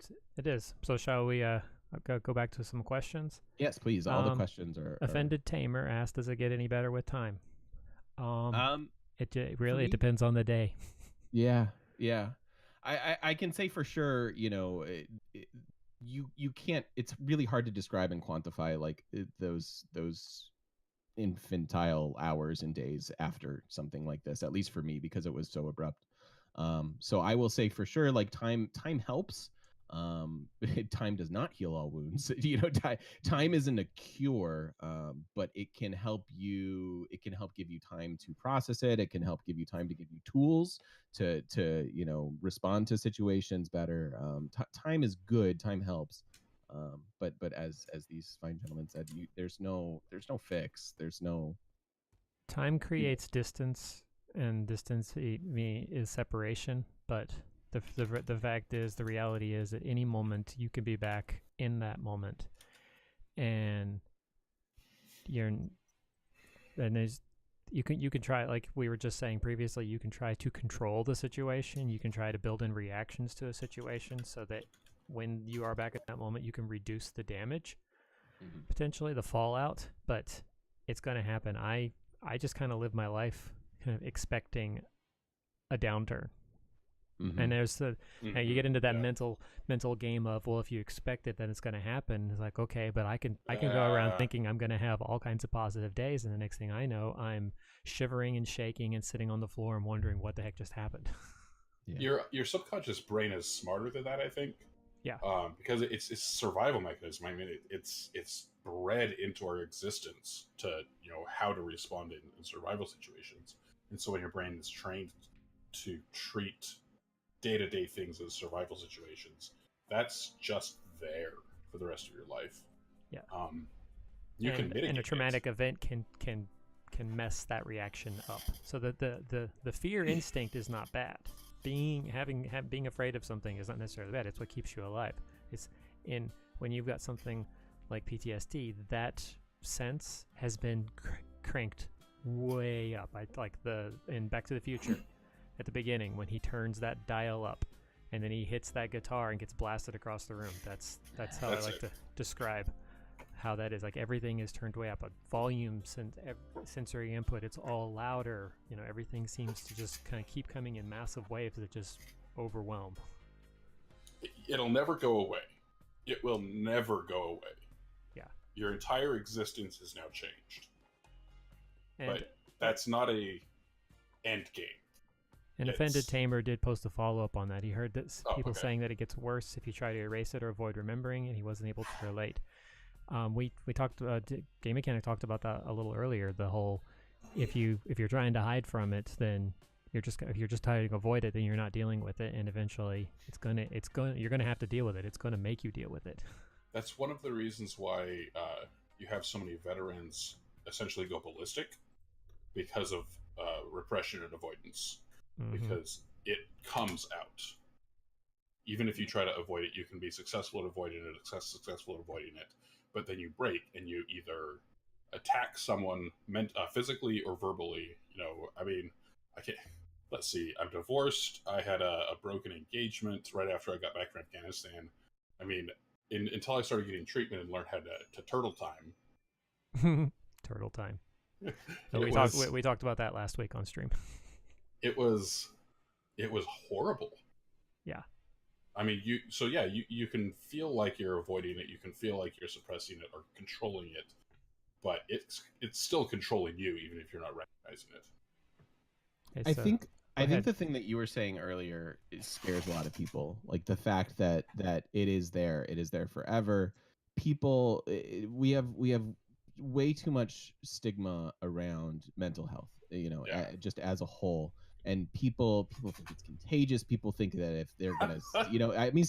is. So shall we go back to some questions? Yes, please. All the questions are Offended Tamer asked, does it get any better with time? It really it depends on the day. Yeah. I can say for sure, you can't, it's really hard to describe and quantify like those infantile hours and days after something like this, at least for me, because it was so abrupt. So I will say for sure, like time helps. Time does not heal all wounds. Time isn't a cure, but it can help you. It can help give you time to process it. It can help give you time to give you tools to respond to situations better. Time is good. Time helps. But as these fine gentlemen said, there's no fix. There's no. Time creates distance, and distance is separation. But the fact is, the reality is, at any moment you can be back in that moment, and you can try, like we were just saying previously, you can try to control the situation. You can try to build in reactions to a situation so that when you are back at that moment, you can reduce the damage, potentially the fallout. But it's going to happen. I just kind of live my life kind of expecting a downturn. And there's you get into that mental game of, well, if you expect it, then it's going to happen. It's like, okay, but I can go around thinking I'm going to have all kinds of positive days, and the next thing I know, I'm shivering and shaking and sitting on the floor and wondering what the heck just happened. Your subconscious brain is smarter than that, I think. Yeah. Because it's a survival mechanism. I mean, it's bred into our existence to how to respond in survival situations. And so when your brain is trained to treat day-to-day things as survival situations, that's just there for the rest of your life. Yeah. You can mitigate and a traumatic event can mess that reaction up. So that the fear instinct is not bad. Being afraid of something is not necessarily bad. It's what keeps you alive. It's when you've got something like PTSD, that sense has been cranked way up. In Back to the Future, at the beginning, when he turns that dial up, and then he hits that guitar and gets blasted across the room. That's how I like to describe how that is. Like, everything is turned way up. A volume, sensory input, it's all louder. Everything seems to just kind of keep coming in massive waves that just overwhelm. It'll never go away. It will never go away. Yeah. Your entire existence is now changed. But that's not a end game. And Offended Tamer did post a follow-up on that. He heard that people saying that it gets worse if you try to erase it or avoid remembering, and he wasn't able to relate. We talked. GameMechanic talked about that a little earlier. The whole, if you're trying to hide from it, then if you're just trying to avoid it, then you're not dealing with it, and eventually you're gonna have to deal with it. It's gonna make you deal with it. That's one of the reasons why you have so many veterans essentially go ballistic, because of repression and avoidance. Because it comes out. even if you try to avoid it, you can be successful at avoiding it, successful at avoiding it, but then you break and you either attack someone physically or verbally. I mean, I can't. Let's see. I'm divorced. I had a broken engagement right after I got back from Afghanistan. I mean, until I started getting treatment and learned how to turtle time. Turtle time. So we talked about that last week on stream. It was horrible. Yeah. I mean, you can feel like you're avoiding it. You can feel like you're suppressing it or controlling it, but it's still controlling you, even if you're not recognizing it. I think the thing that you were saying earlier scares a lot of people, like the fact that it is there forever. People, we have way too much stigma around mental health, just as a whole. And people think it's contagious. People think that if they're gonna, I mean,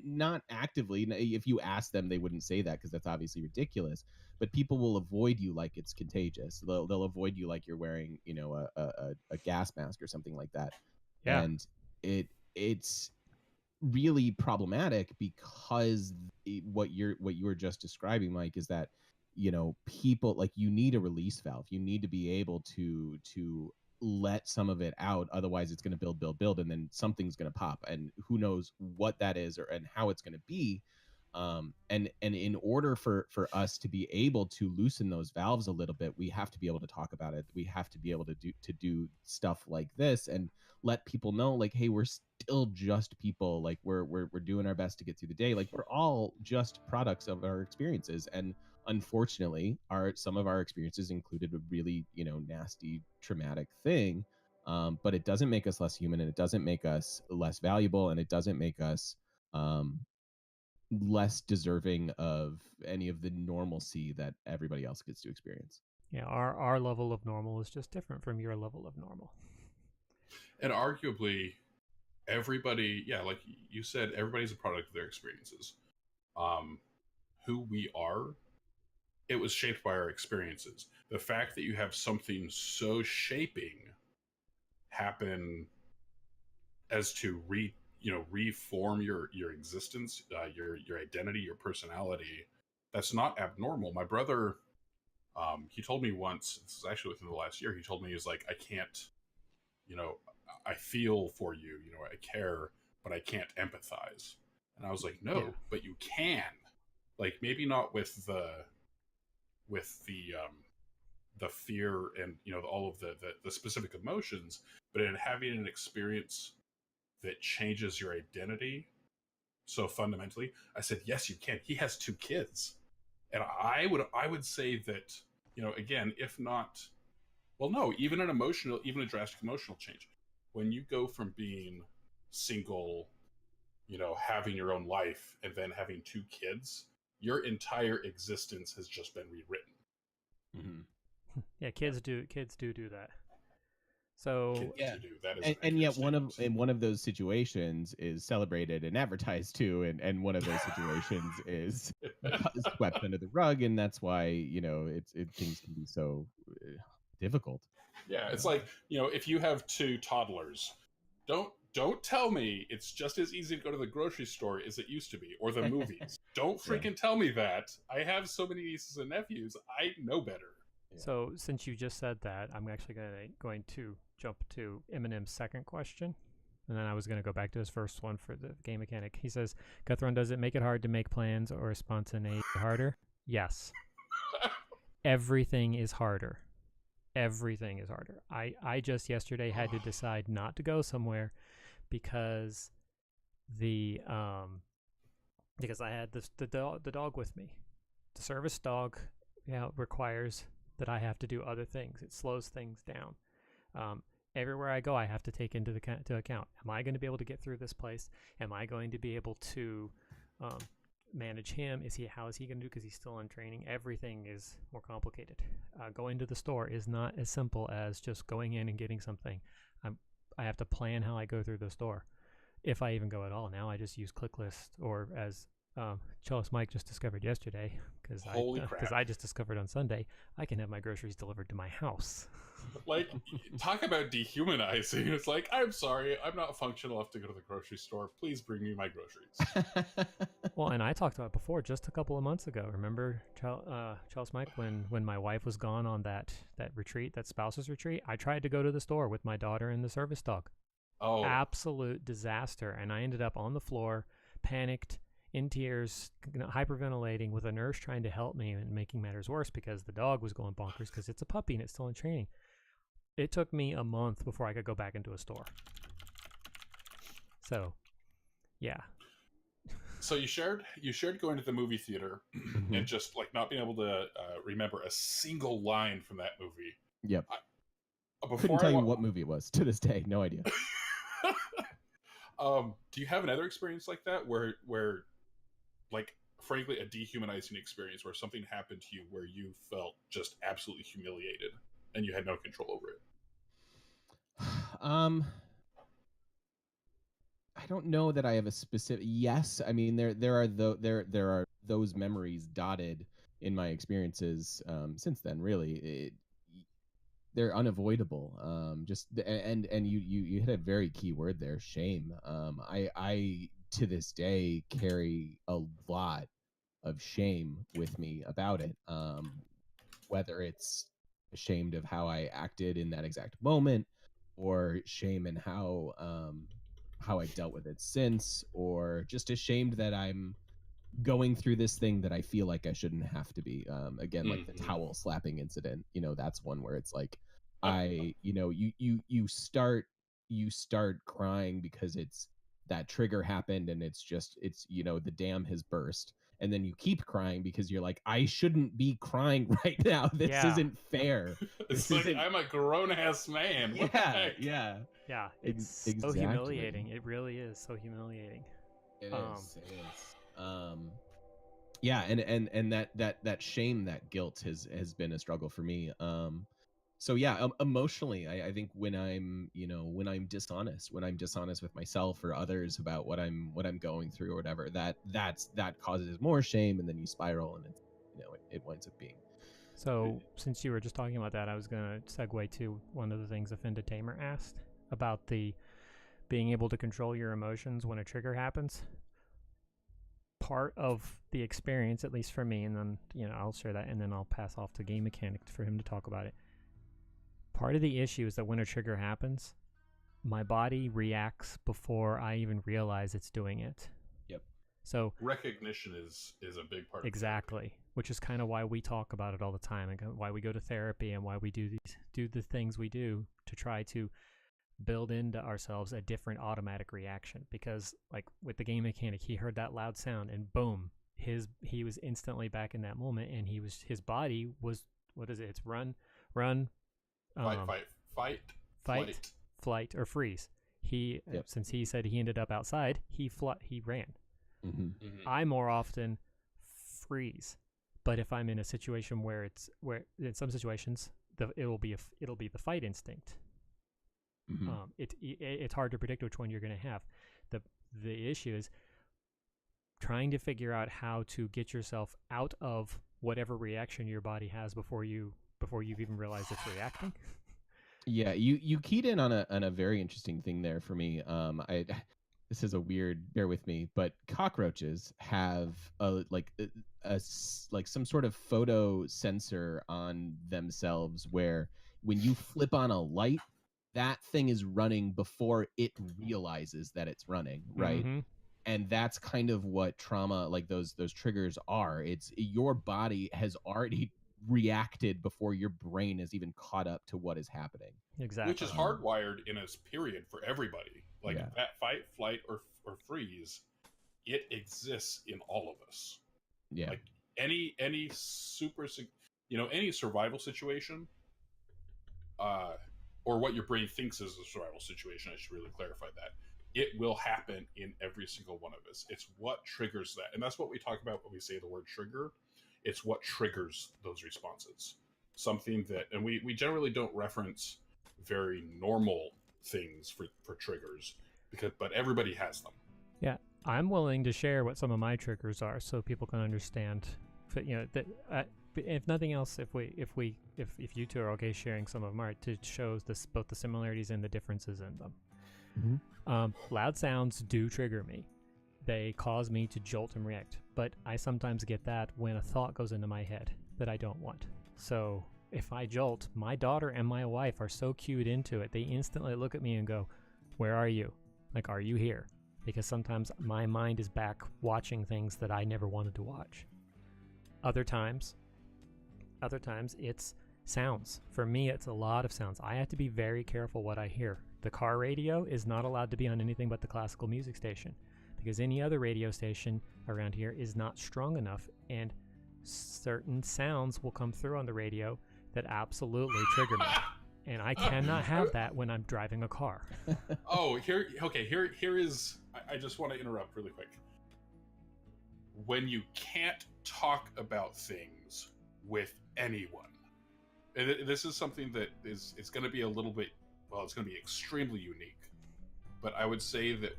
not actively. If you ask them, they wouldn't say that because that's obviously ridiculous. But people will avoid you like it's contagious. They'll avoid you like you're wearing, a gas mask or something like that. Yeah. And it's really problematic because what you were just describing, Mike, is that people, like, you need a release valve. You need to be able to let some of it out, otherwise it's going to build, and then something's going to pop, and who knows what that is and how it's going to be. And in order for us to be able to loosen those valves a little bit, we have to be able to talk about it. We have to be able to do stuff like this and let people know, like, hey, we're still just people. Like, we're doing our best to get through the day. Like, we're all just products of our experiences, and unfortunately some of our experiences included a really nasty, traumatic thing. But it doesn't make us less human, and it doesn't make us less valuable, and it doesn't make us less deserving of any of the normalcy that everybody else gets to experience. Yeah, our level of normal is just different from your level of normal. And arguably, everybody, like you said, everybody's a product of their experiences. Who we are, it was shaped by our experiences. The fact that you have something so shaping happen as to reform your existence, your identity, your personality, that's not abnormal. My brother, he told me once, this is actually within the last year, he told me, he's like, I can't, I feel for you, I care, but I can't empathize. And I was like, no, but you can. Like, maybe not with the fear and all of the specific emotions, but in having an experience that changes your identity so fundamentally. I said, yes, you can. He has 2 kids, and I would say that, again, if not, well, no, even a drastic emotional change, when you go from being single, having your own life, and then having 2 kids, your entire existence has just been rewritten. Mm-hmm. Yeah, kids do that. So and yet one of those situations is celebrated and advertised too, and one of those situations is swept under the rug, and that's why things can be so difficult. Yeah, it's like, if you have 2 toddlers, don't tell me it's just as easy to go to the grocery store as it used to be, or the movies. Don't freaking tell me that. I have so many nieces and nephews. I know better. Yeah. So since you just said that, I'm actually going to jump to Eminem's second question, and then I was going to go back to his first one for the game mechanic. He says, Guthron, does it make it hard to make plans or spontaneity harder? Yes. Everything is harder. Everything is harder. I just yesterday had to decide not to go somewhere because because I had the dog with me. The service dog requires that I have to do other things. It slows things down. Everywhere I go, I have to take into account, am I going to be able to get through this place? Am I going to be able to manage him? How is he going to do, because he's still in training? Everything is more complicated. Going to the store is not as simple as just going in and getting something. I have to plan how I go through the store, if I even go at all. Now I just use ClickList, or as Cellist Mike just discovered yesterday, because Holy crap. I just discovered on Sunday, I can have my groceries delivered to my house. Like, talk about dehumanizing. It's like, I'm sorry, I'm not functional enough to go to the grocery store. Please bring me my groceries. Well, and I talked about it before, just a couple of months ago. Remember, Charles Mike, when my wife was gone on that retreat, that spouse's retreat, I tried to go to the store with my daughter and the service dog. Oh. Absolute disaster. And I ended up on the floor, panicked, in tears, hyperventilating, with a nurse trying to help me, and making matters worse because the dog was going bonkers because it's a puppy and it's still in training. It took me a month before I could go back into a store. So, yeah. So you shared going to the movie theater and just like not being able to remember a single line from that movie. Yep. Couldn't tell you what movie it was to this day. No idea. Do you have another experience like that where like, frankly, a dehumanizing experience where something happened to you where you felt just absolutely humiliated and you had no control over it? I don't know that I have a specific. Yes, I mean there are those memories dotted in my experiences since then. Really, they're unavoidable. And you hit a very key word there, shame. I to this day carry a lot of shame with me about it. Whether it's ashamed of how I acted in that exact moment, or shame in how I dealt with it since, or just ashamed that I'm going through this thing that I feel like I shouldn't have to be. Again, like the towel slapping incident, that's one where it's like, you start crying because it's that trigger happened and it's the dam has burst. And then you keep crying because you're like, I shouldn't be crying right now. This isn't fair. It's like, I'm a grown-ass man. What the heck? Yeah, it's exactly. so humiliating. It really is so humiliating. It is. Yeah, and that shame, that guilt has been a struggle for me. So yeah, emotionally, I think when I'm dishonest with myself or others about what I'm going through or whatever, that causes more shame, and then you spiral, and it winds up being. So since you were just talking about that, I was gonna segue to one of the things Offended Tamer asked about the being able to control your emotions when a trigger happens. Part of the experience, at least for me, and then I'll share that, and then I'll pass off to GameMechanic for him to talk about it. Part of the issue is that when a trigger happens, my body reacts before I even realize it's doing it. Yep. So recognition is a big part. Exactly, of which is kind of why we talk about it all the time, and why we go to therapy, and why we do the things we do to try to build into ourselves a different automatic reaction. Because like with the GameMechanic, he heard that loud sound and boom, he was instantly back in that moment, and his body was, what is it? It's run, fight, flight, or freeze. Since he said he ended up outside, he ran. I more often freeze, but if I'm in a situation where in some situations it'll be the fight instinct. It's hard to predict which one you're going to have. The issue is trying to figure out how to get yourself out of whatever reaction your body has before you've even realized it's reacting. Yeah, you keyed in on a very interesting thing there for me. This is a weird, bear with me, but cockroaches have some sort of photo sensor on themselves where when you flip on a light, that thing is running before it realizes that it's running, right? Mm-hmm. And that's kind of what trauma, like those triggers are. It's your body has already reacted before your brain has even caught up to what is happening. Exactly. Which is hardwired in a period for everybody. Like that fight, flight, or freeze, it exists in all of us. Yeah. Like any any survival situation, or what your brain thinks is a survival situation, I should really clarify that. It will happen in every single one of us. It's what triggers that. And that's what we talk about when we say the word trigger. It's what triggers those responses. Something that, and we generally don't reference very normal things for triggers, but everybody has them. Yeah. I'm willing to share what some of my triggers are so people can understand. You know, that if nothing else, if you two are okay sharing some of mine to show this both the similarities and the differences in them. Loud sounds do trigger me. They cause me to jolt and react, but I sometimes get that when a thought goes into my head that I don't want. So if I jolt, my daughter and my wife are so cued into it, they instantly look at me and go, "Where are you? Like, are you here?" Because sometimes my mind is back watching things that I never wanted to watch. Other times it's sounds. For me, it's a lot of sounds. I have to be very careful what I hear. The car radio is not allowed to be on anything but the classical music station, because any other radio station around here is not strong enough, and certain sounds will come through on the radio that absolutely trigger me. And I cannot have that when I'm driving a car. Here is, I just want to interrupt really quick. When you can't talk about things with anyone, and this is something that it's going to be a little bit, well, it's going to be extremely unique, but I would say that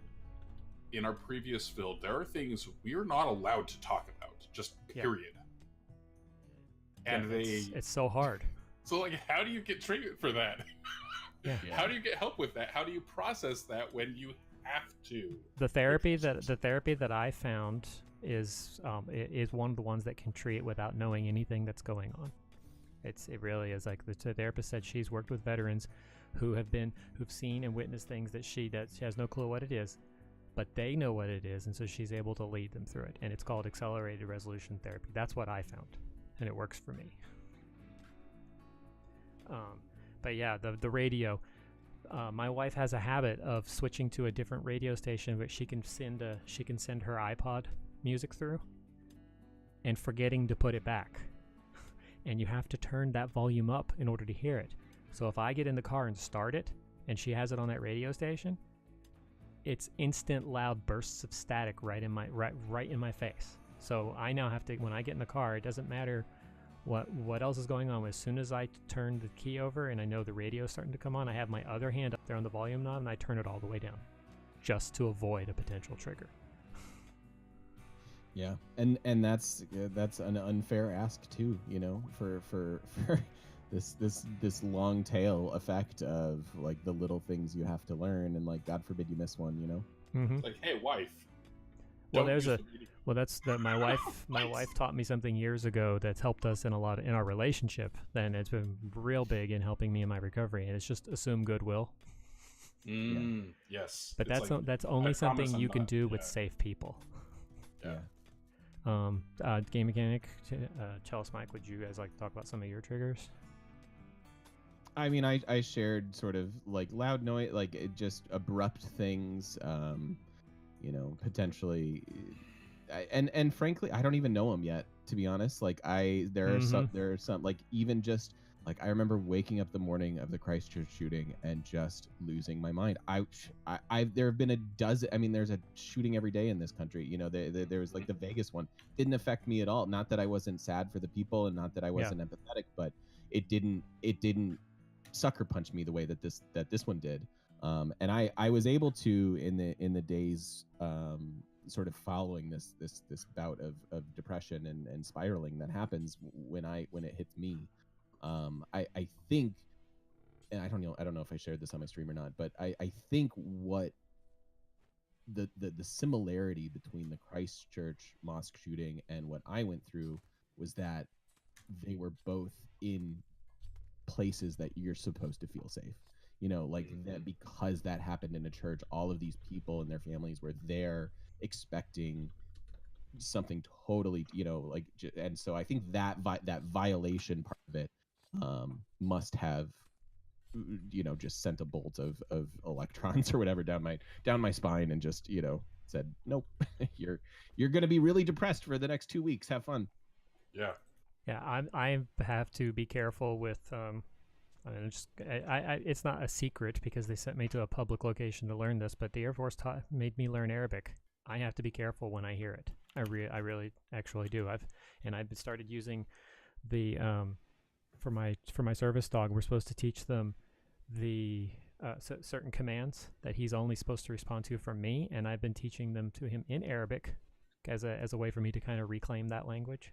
in our previous field, there are things we're not allowed to talk about, just period. Yeah. And it's so hard. So, like, how do you get triggered for that? Yeah. How do you get help with that? How do you process that when you have to? The therapy that I found is one of the ones that can treat without knowing anything that's going on. It really is. Like the therapist said, she's worked with veterans who've seen and witnessed things that she has no clue what it is, but they know what it is, and so she's able to lead them through it. And it's called accelerated resolution therapy. That's what I found, and it works for me. But yeah, the radio. My wife has a habit of switching to a different radio station, but she can send her iPod music through, and forgetting to put it back. And you have to turn that volume up in order to hear it. So if I get in the car and start it, and she has it on that radio station, it's instant loud bursts of static right in my face. So I now have to, when I get in the car, it doesn't matter what else is going on. As soon as I turn the key over and I know the radio is starting to come on, I have my other hand up there on the volume knob and I turn it all the way down, just to avoid a potential trigger. Yeah, and that's an unfair ask too, you know, for this long tail effect of like the little things you have to learn, and like God forbid you miss one, you know. Mm-hmm. Like, hey, wife. My wife taught me something years ago that's helped us in our relationship. Then it's been real big in helping me in my recovery, and it's just assume goodwill. Yes, but that's only something you can do with safe people. Yeah. GameMechanic, Chalice, Mike, would you guys like to talk about some of your triggers? I mean, I shared sort of like loud noise, like just abrupt things, you know, potentially, and frankly, I don't even know them yet, to be honest. Like there are some like, even just like, I remember waking up the morning of the Christchurch shooting and just losing my mind. There have been a dozen. I mean, there's a shooting every day in this country. You know, there was like the Vegas one. Didn't affect me at all. Not that I wasn't sad for the people, and not that I wasn't empathetic, but it didn't sucker punch me the way that this one did. And I was able to, in the days sort of following this bout of depression and spiraling that happens when it hits me. I think, and I don't know if I shared this on my stream or not, but I think what the similarity between the Christchurch mosque shooting and what I went through was that they were both in places that you're supposed to feel safe. You know, like that, because that happened in a church, all of these people and their families were there expecting something totally, you know, like, and so I think that violation part of it must have, you know, just sent a bolt of electrons or whatever down my spine, and just, you know, said, nope, you're gonna be really depressed for the next 2 weeks. Have fun. Yeah. I have to be careful with it's not a secret because they sent me to a public location to learn this, but the Air Force made me learn Arabic. I have to be careful when I hear it. I really actually do. I've started using the for my service dog. We're supposed to teach them the certain commands that he's only supposed to respond to from me, and I've been teaching them to him in Arabic as a way for me to kind of reclaim that language.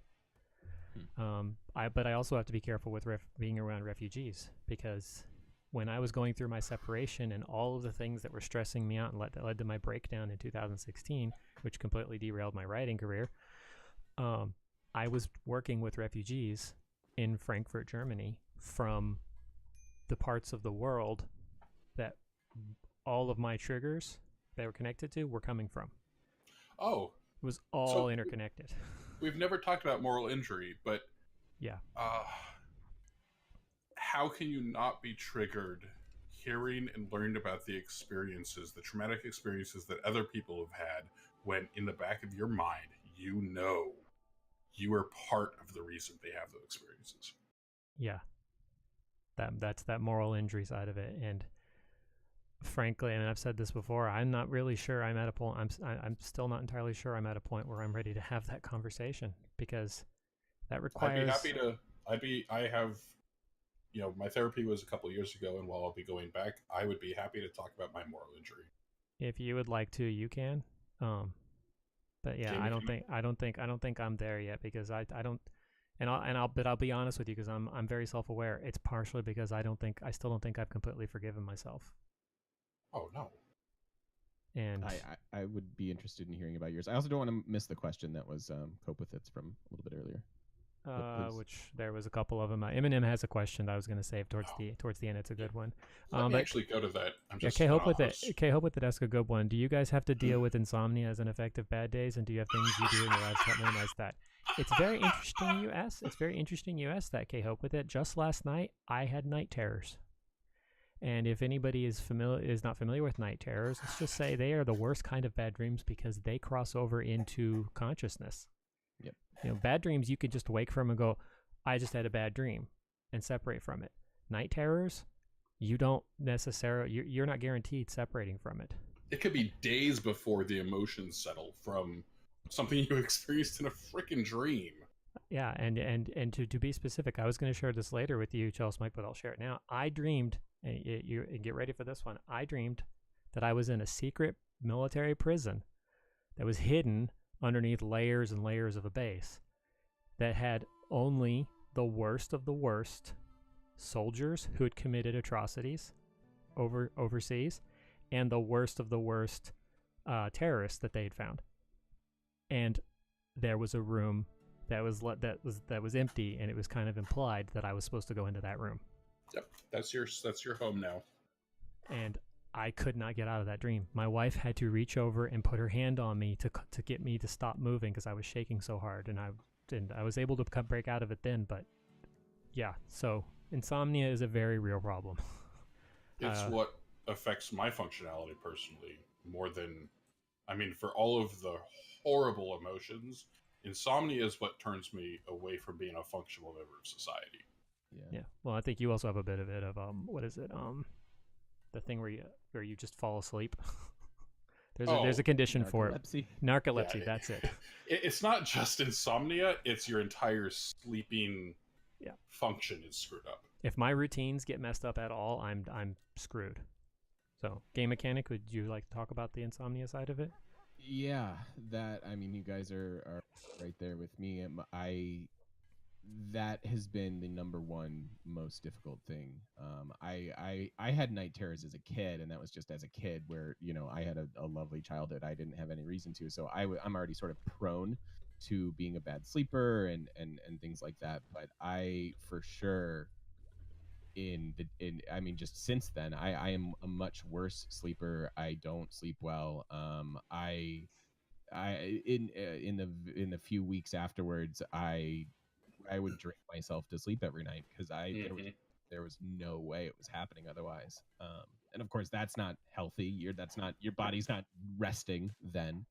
But I also have to be careful with being around refugees, because when I was going through my separation and all of the things that were stressing me out and that led to my breakdown in 2016, which completely derailed my writing career, I was working with refugees in Frankfurt, Germany, from the parts of the world that all of my triggers that were connected to were coming from. Oh. It was all interconnected. We've never talked about moral injury, but yeah. How can you not be triggered hearing and learning about the experiences, the traumatic experiences that other people have had, when in the back of your mind, you know you are part of the reason they have those experiences? Yeah. That's that moral injury side of it. And frankly, and I've said this before, I'm not really sure I'm at a point, I'm still not entirely sure I'm at a point where I'm ready to have that conversation, because that requires... I have, you know, my therapy was a couple of years ago, and while I'll be going back, I would be happy to talk about my moral injury. If you would like to, you can. But yeah, I don't think I'm there yet, because I don't, but I'll be honest with you, because I'm very self-aware. It's partially because I still don't think I've completely forgiven myself. Oh no. And I would be interested in hearing about yours. I also don't want to miss the question that was cope with it's from a little bit earlier. Which there was a couple of them. Eminem has a question that I was going to save towards the end. It's a good one. Let me actually go to that. K-Hope with it. That's a good one. Do you guys have to deal with insomnia as an effect of bad days, and do you have things you do in your lives to minimize that? It's very interesting you ask that, K-Hope with it. Just last night, I had night terrors. And if anybody is not familiar with night terrors, let's just say they are the worst kind of bad dreams, because they cross over into consciousness. Yep. You know, bad dreams you could just wake from and go, I just had a bad dream, and separate from it. Night terrors, you don't necessarily, you're not guaranteed separating from it. It could be days before the emotions settle from something you experienced in a freaking dream. Yeah, and to be specific, I was going to share this later with you, Chelsea Mike, but I'll share it now. I dreamed, and get ready for this one, I dreamed that I was in a secret military prison that was hidden underneath layers and layers of a base that had only the worst of the worst soldiers who had committed atrocities overseas, and the worst of the worst terrorists that they had found. And there was a room that was empty, and it was kind of implied that I was supposed to go into that room. Yep, that's your home now. And I could not get out of that dream. My wife had to reach over and put her hand on me to get me to stop moving, because I was shaking so hard, and I was able to break out of it then. But yeah, so insomnia is a very real problem. It's what affects my functionality personally more than, I mean, for all of the horrible emotions, insomnia is what turns me away from being a functional member of society. Yeah. Well, I think you also have a bit of what is it? The thing where you just fall asleep. There's a condition for it. Narcolepsy. Yeah, that's it. It's not just insomnia; it's your entire sleeping function is screwed up. If my routines get messed up at all, I'm screwed. So, GameMechanic, would you like to talk about the insomnia side of it? Yeah, I mean, you guys are right there with me. That has been the number one most difficult thing. I had night terrors as a kid, and that was just as a kid, where, you know, I had a lovely childhood. I didn't have any reason to, so I'm already sort of prone to being a bad sleeper and things like that. But I for sure I mean, just since then, I am a much worse sleeper. I don't sleep well. In the few weeks afterwards, I would drink myself to sleep every night, because there was no way it was happening otherwise. And of course, that's not healthy. Your body's not resting then.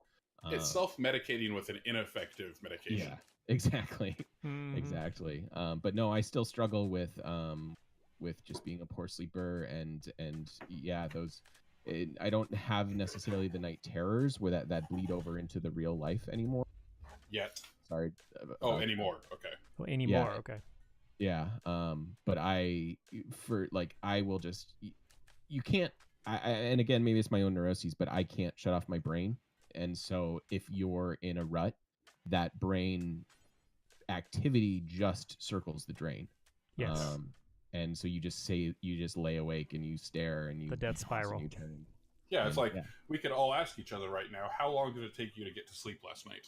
It's self-medicating with an ineffective medication. Yeah, exactly. Exactly. But no, I still struggle with just being a poor sleeper, and yeah, I don't have necessarily the night terrors where that bleed over into the real life anymore. Yet. Sorry. Anymore. Okay. Well, anymore. Yeah. Okay. Yeah. But I will just you can't. And again, maybe it's my own neuroses, but I can't shut off my brain. And so if you're in a rut, that brain activity just circles the drain. Yes. And so you just lay awake and you stare and you The death toss spiral. and you turn. Yeah, it's like we could all ask each other right now, how long did it take you to get to sleep last night?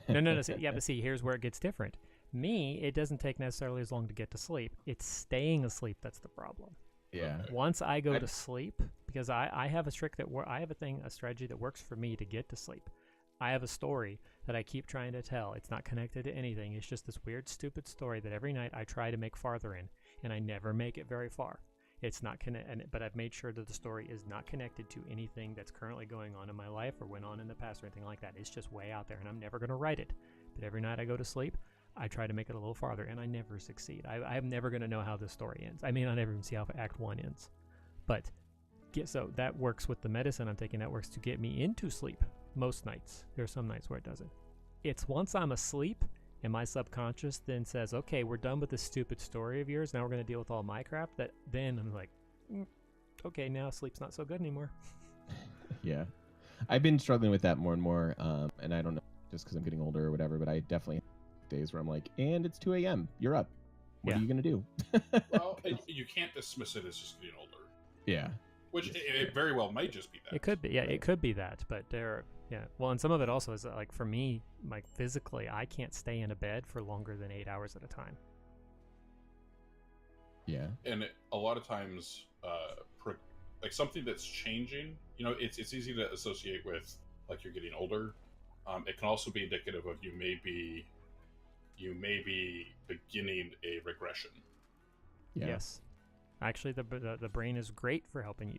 No. See, here's where it gets different. Me, it doesn't take necessarily as long to get to sleep. It's staying asleep that's the problem. Yeah. Once I go to sleep, because I have a trick I have a strategy that works for me to get to sleep. I have a story that I keep trying to tell. It's not connected to anything. It's just this weird, stupid story that every night I try to make farther in, and I never make it very far. It's not but I've made sure that the story is not connected to anything that's currently going on in my life or went on in the past or anything like that. It's just way out there, and I'm never going to write it. But every night I go to sleep, I try to make it a little farther, and I never succeed. I'm never going to know how this story ends. I may not ever even see how Act 1 ends. But so that works with the medicine I'm taking. That works to get me into sleep most nights. There are some nights where it doesn't. It's once I'm asleep and my subconscious then says, okay, we're done with this stupid story of yours. Now we're going to deal with all my crap. That then I'm like, okay, now sleep's not so good anymore. Yeah. I've been struggling with that more and more. And I don't know, just because I'm getting older or whatever, but I definitely have days where I'm like, and it's 2 a.m. You're up. What are you going to do? Well, you can't dismiss it as just getting older. Yeah. Which it very well might just be that. It could be, yeah, it could be that, but well, and some of it also is like for me, like physically, I can't stay in a bed for longer than 8 hours at a time. Yeah. And a lot of times, like something that's changing, it's easy to associate with like you're getting older. It can also be indicative of you may be beginning a regression. Yeah. Yes. Actually, the brain is great for helping you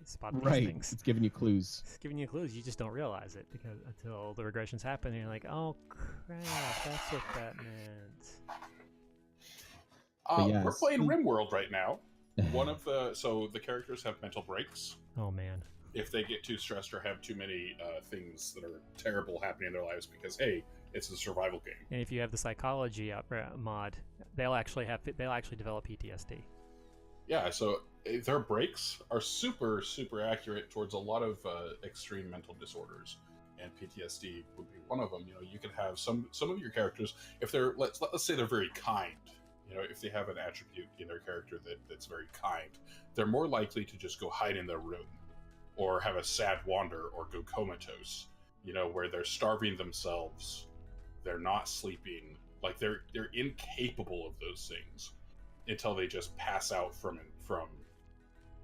spot these right. things. It's giving you clues. It's giving you clues. You just don't realize it because until the regressions happen, and you're like, "Oh crap, that's what that meant." We're playing Rimworld right now. The characters have mental breaks. Oh man. If they get too stressed or have too many things that are terrible happening in their lives, because hey, it's a survival game. And if you have the psychology mod, they'll actually develop PTSD. Yeah, so their breaks are super, super accurate towards a lot of extreme mental disorders, and PTSD would be one of them. You can have some of your characters, if they're let's say they're very kind. If they have an attribute in their character that's very kind, they're more likely to just go hide in their room, or have a sad wander, or go comatose. Where they're starving themselves, they're not sleeping, like they're incapable of those things until they just pass out from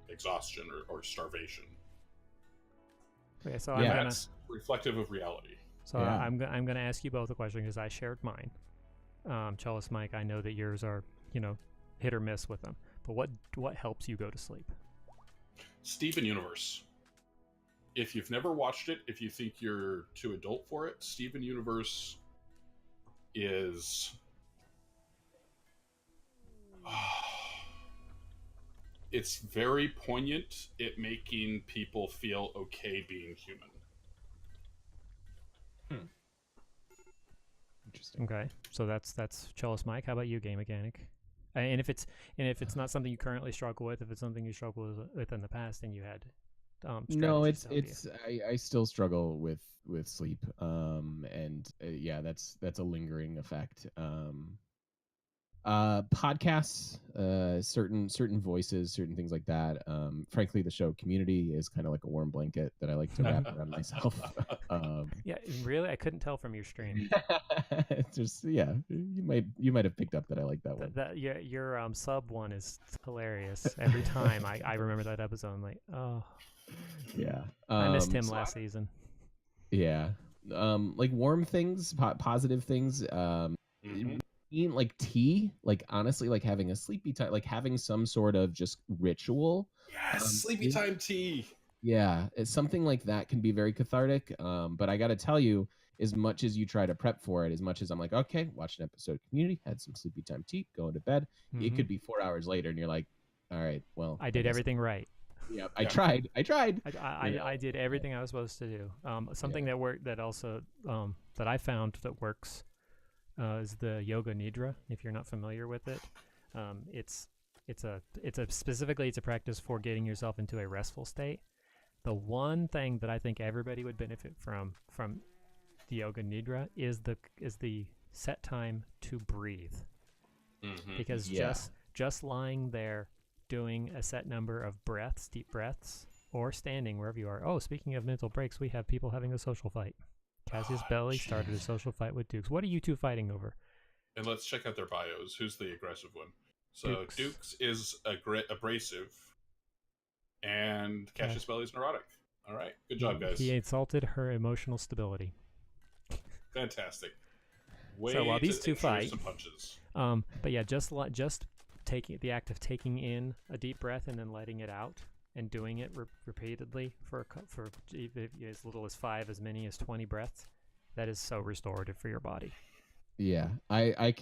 exhaustion or starvation. Okay, so that's reflective of reality. So I'm going to ask you both a question because I shared mine. Cellist Mike, I know that yours are hit or miss with them, but what helps you go to sleep? Steven Universe. If you've never watched it, if you think you're too adult for it, Steven Universe is it's very poignant at making people feel okay being human. Interesting. Okay, so that's Cellist Mike. How about you, GameMechanic? And if it's not something you currently struggle with, if it's something you struggled with in the past, and you had no, it's I still struggle with sleep, and that's a lingering effect. Podcasts, certain voices, certain things like that. Frankly, the show Community is kind of like a warm blanket that I like to wrap around myself. Yeah, really, I couldn't tell from your stream. It's just you might have picked up that I like that one. Your sub one is hilarious every time. I remember that episode. I'm like, oh yeah, I missed him last season. Yeah, like warm things, positive things. Eating like tea, like honestly, like having a sleepy time, like having some sort of just ritual. Yes, sleepy time tea. Yeah, it's something like that can be very cathartic. But I got to tell you, as much as you try to prep for it, as much as I'm like, okay, watch an episode of Community, had some sleepy time tea, go into bed. It could be 4 hours later, and you're like, all right, well, I did everything right. Yeah, I tried. I did everything I was supposed to do. Something that worked, that also that I found that works. Is the Yoga Nidra. If you're not familiar with it, it's it's a specifically it's a practice for getting yourself into a restful state. The one thing that I think everybody would benefit from the yoga nidra is the set time to breathe. Because just lying there doing a set number of breaths, deep breaths, or standing wherever you are. Oh, speaking of mental breaks, we have people having a social fight. Cassius Belly started a social fight with Dukes. What are you two fighting over? And let's check out their bios. Who's the aggressive one? So Dukes is abrasive, and Cassius Belly is neurotic. All right, good job, guys. He insulted her emotional stability. Fantastic. So while these two fight, but yeah, just taking the act of taking in a deep breath and then letting it out and doing it repeatedly for as little as 5, as many as 20 breaths, that is so restorative for your body. Yeah, I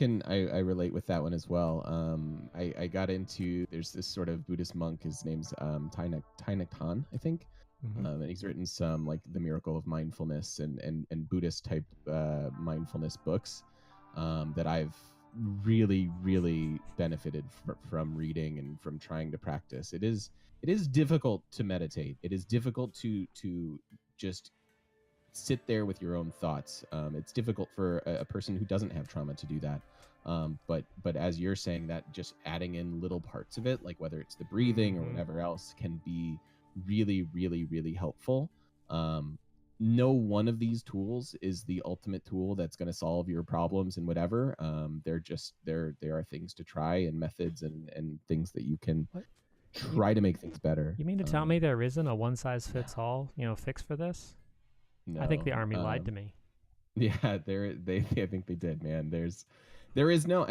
relate with that one as well. I got into, there's this sort of Buddhist monk, his name's Thich Nhat Hanh, I think. And he's written some like The Miracle of Mindfulness and Buddhist type mindfulness books that I've really benefited from reading and from trying to practice. It is difficult to meditate. It is difficult to just sit there with your own thoughts. It's difficult for a person who doesn't have trauma to do that. But as you're saying, that just adding in little parts of it, like whether it's the breathing or whatever else, can be really helpful. No one of these tools is the ultimate tool that's going to solve your problems and whatever. There are things to try and methods and things that you can try to make things better. You mean to tell me there isn't a one-size-fits-all, fix for this? No, I think the Army lied to me. Yeah, I think they did, man. There's no.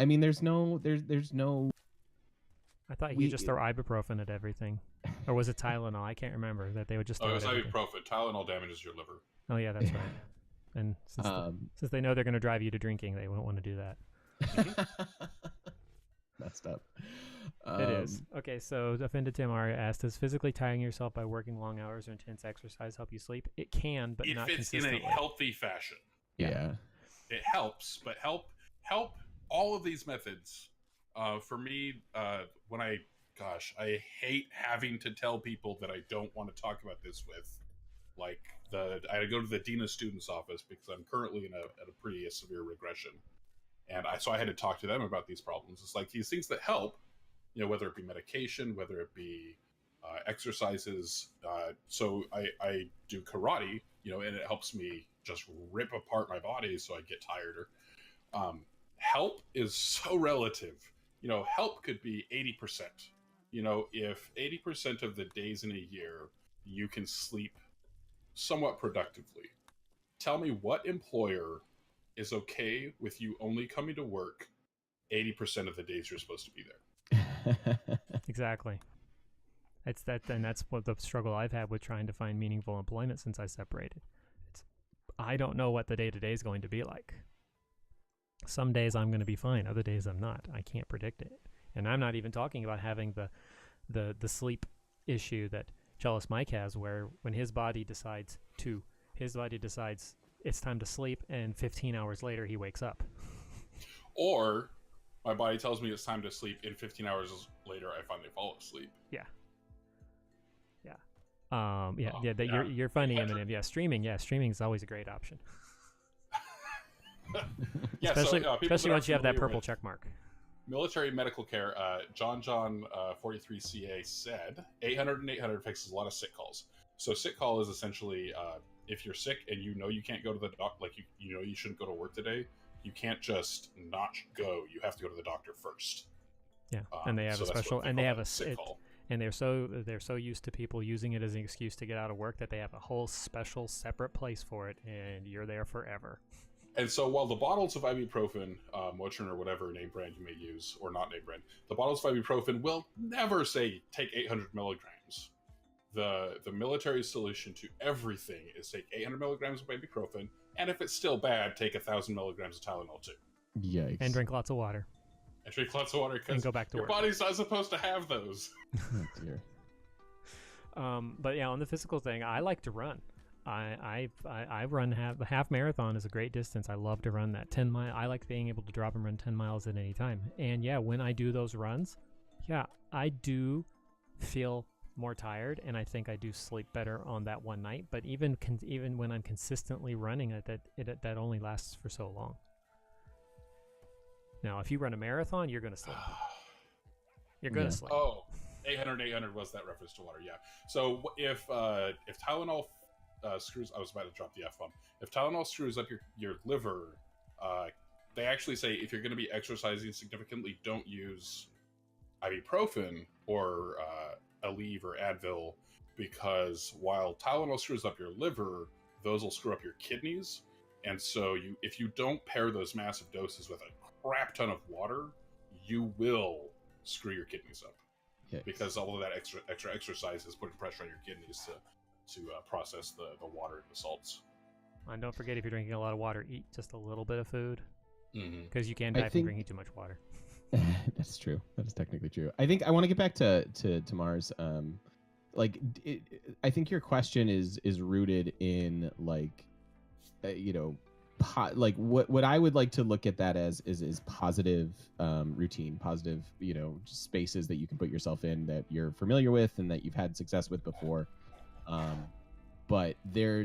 I thought you just throw ibuprofen at everything, or was it Tylenol? I can't remember. That they would just. Oh, it was ibuprofen. Tylenol damages your liver. Oh yeah, that's right. And since they know they're going to drive you to drinking, they won't want to do that. Messed up. It is. Okay, so Offended Tamara asked, does physically tiring yourself by working long hours or intense exercise help you sleep? It can, but not consistently. If it's in a healthy fashion. Yeah. It helps, but help all of these methods. For me, when I hate having to tell people that I don't want to talk about this with. Like, I go to the Dean of Students office because I'm currently at a pretty severe regression. And so I had to talk to them about these problems. It's like these things that help, whether it be medication, whether it be exercises. So I do karate, and it helps me just rip apart my body so I get tireder. Help is so relative. Help could be 80%. If 80% of the days in a year you can sleep somewhat productively, tell me what employer is okay with you only coming to work 80% of the days you're supposed to be there. Exactly. And that's what the struggle I've had with trying to find meaningful employment since I separated. I don't know what the day-to-day is going to be like. Some days I'm going to be fine, other days I'm not. I can't predict it. And I'm not even talking about having the sleep issue that Jealous Mike has, where when his body decides it's time to sleep, and 15 hours later he wakes up. Or my body tells me it's time to sleep, and 15 hours later I finally fall asleep. Yeah. You're funny, Eminem. Yeah, streaming is always a great option. Yeah, especially once you have that purple check mark. Military medical care. John 43CA said 800 and 800 fixes a lot of sick calls. So sick call is essentially if you're sick and you can't go to the doctor, like you shouldn't go to work today, you can't just not go. You have to go to the doctor first. Yeah, and they have a special, and they have a sick call. And they're so used to people using it as an excuse to get out of work that they have a whole special separate place for it, and you're there forever. And so while the bottles of ibuprofen, Motrin or whatever name brand you may use, or not name brand, the bottles of ibuprofen will never say take 800 milligrams. The military solution to everything is take 800 milligrams of ibuprofen, and if it's still bad, take 1,000 milligrams of Tylenol too. Yikes. And drink lots of water. Because go back to your work. body's not supposed to have those. Oh, dear. But yeah, on the physical thing, I like to run. I run half marathon is a great distance. I love to run that 10 mile. I like being able to drop and run 10 miles at any time. And yeah, when I do those runs, Yeah, I do feel more tired, and I think I do sleep better on that one night. But even when I'm consistently running it, that only lasts for so long. Now, if you run a marathon, you're gonna sleep. You're gonna sleep. Oh, 800 was that reference to water? Yeah. So if Tylenol screws, I was about to drop the F bomb. If Tylenol screws up your liver, they actually say if you're going to be exercising significantly, don't use ibuprofen or Aleve or Advil, because while Tylenol screws up your liver, those will screw up your kidneys. And so if you don't pair those massive doses with a crap ton of water, you will screw your kidneys up. Yes. Because all of that extra exercise is putting pressure on your kidneys to process the water and the salts. And don't forget, if you're drinking a lot of water, eat just a little bit of food, because you can die from drinking too much water. That's true. That is technically true. I think I want to get back to Mars. I think your question is rooted in what I would like to look at that as is positive routine, positive spaces that you can put yourself in that you're familiar with and that you've had success with before. But there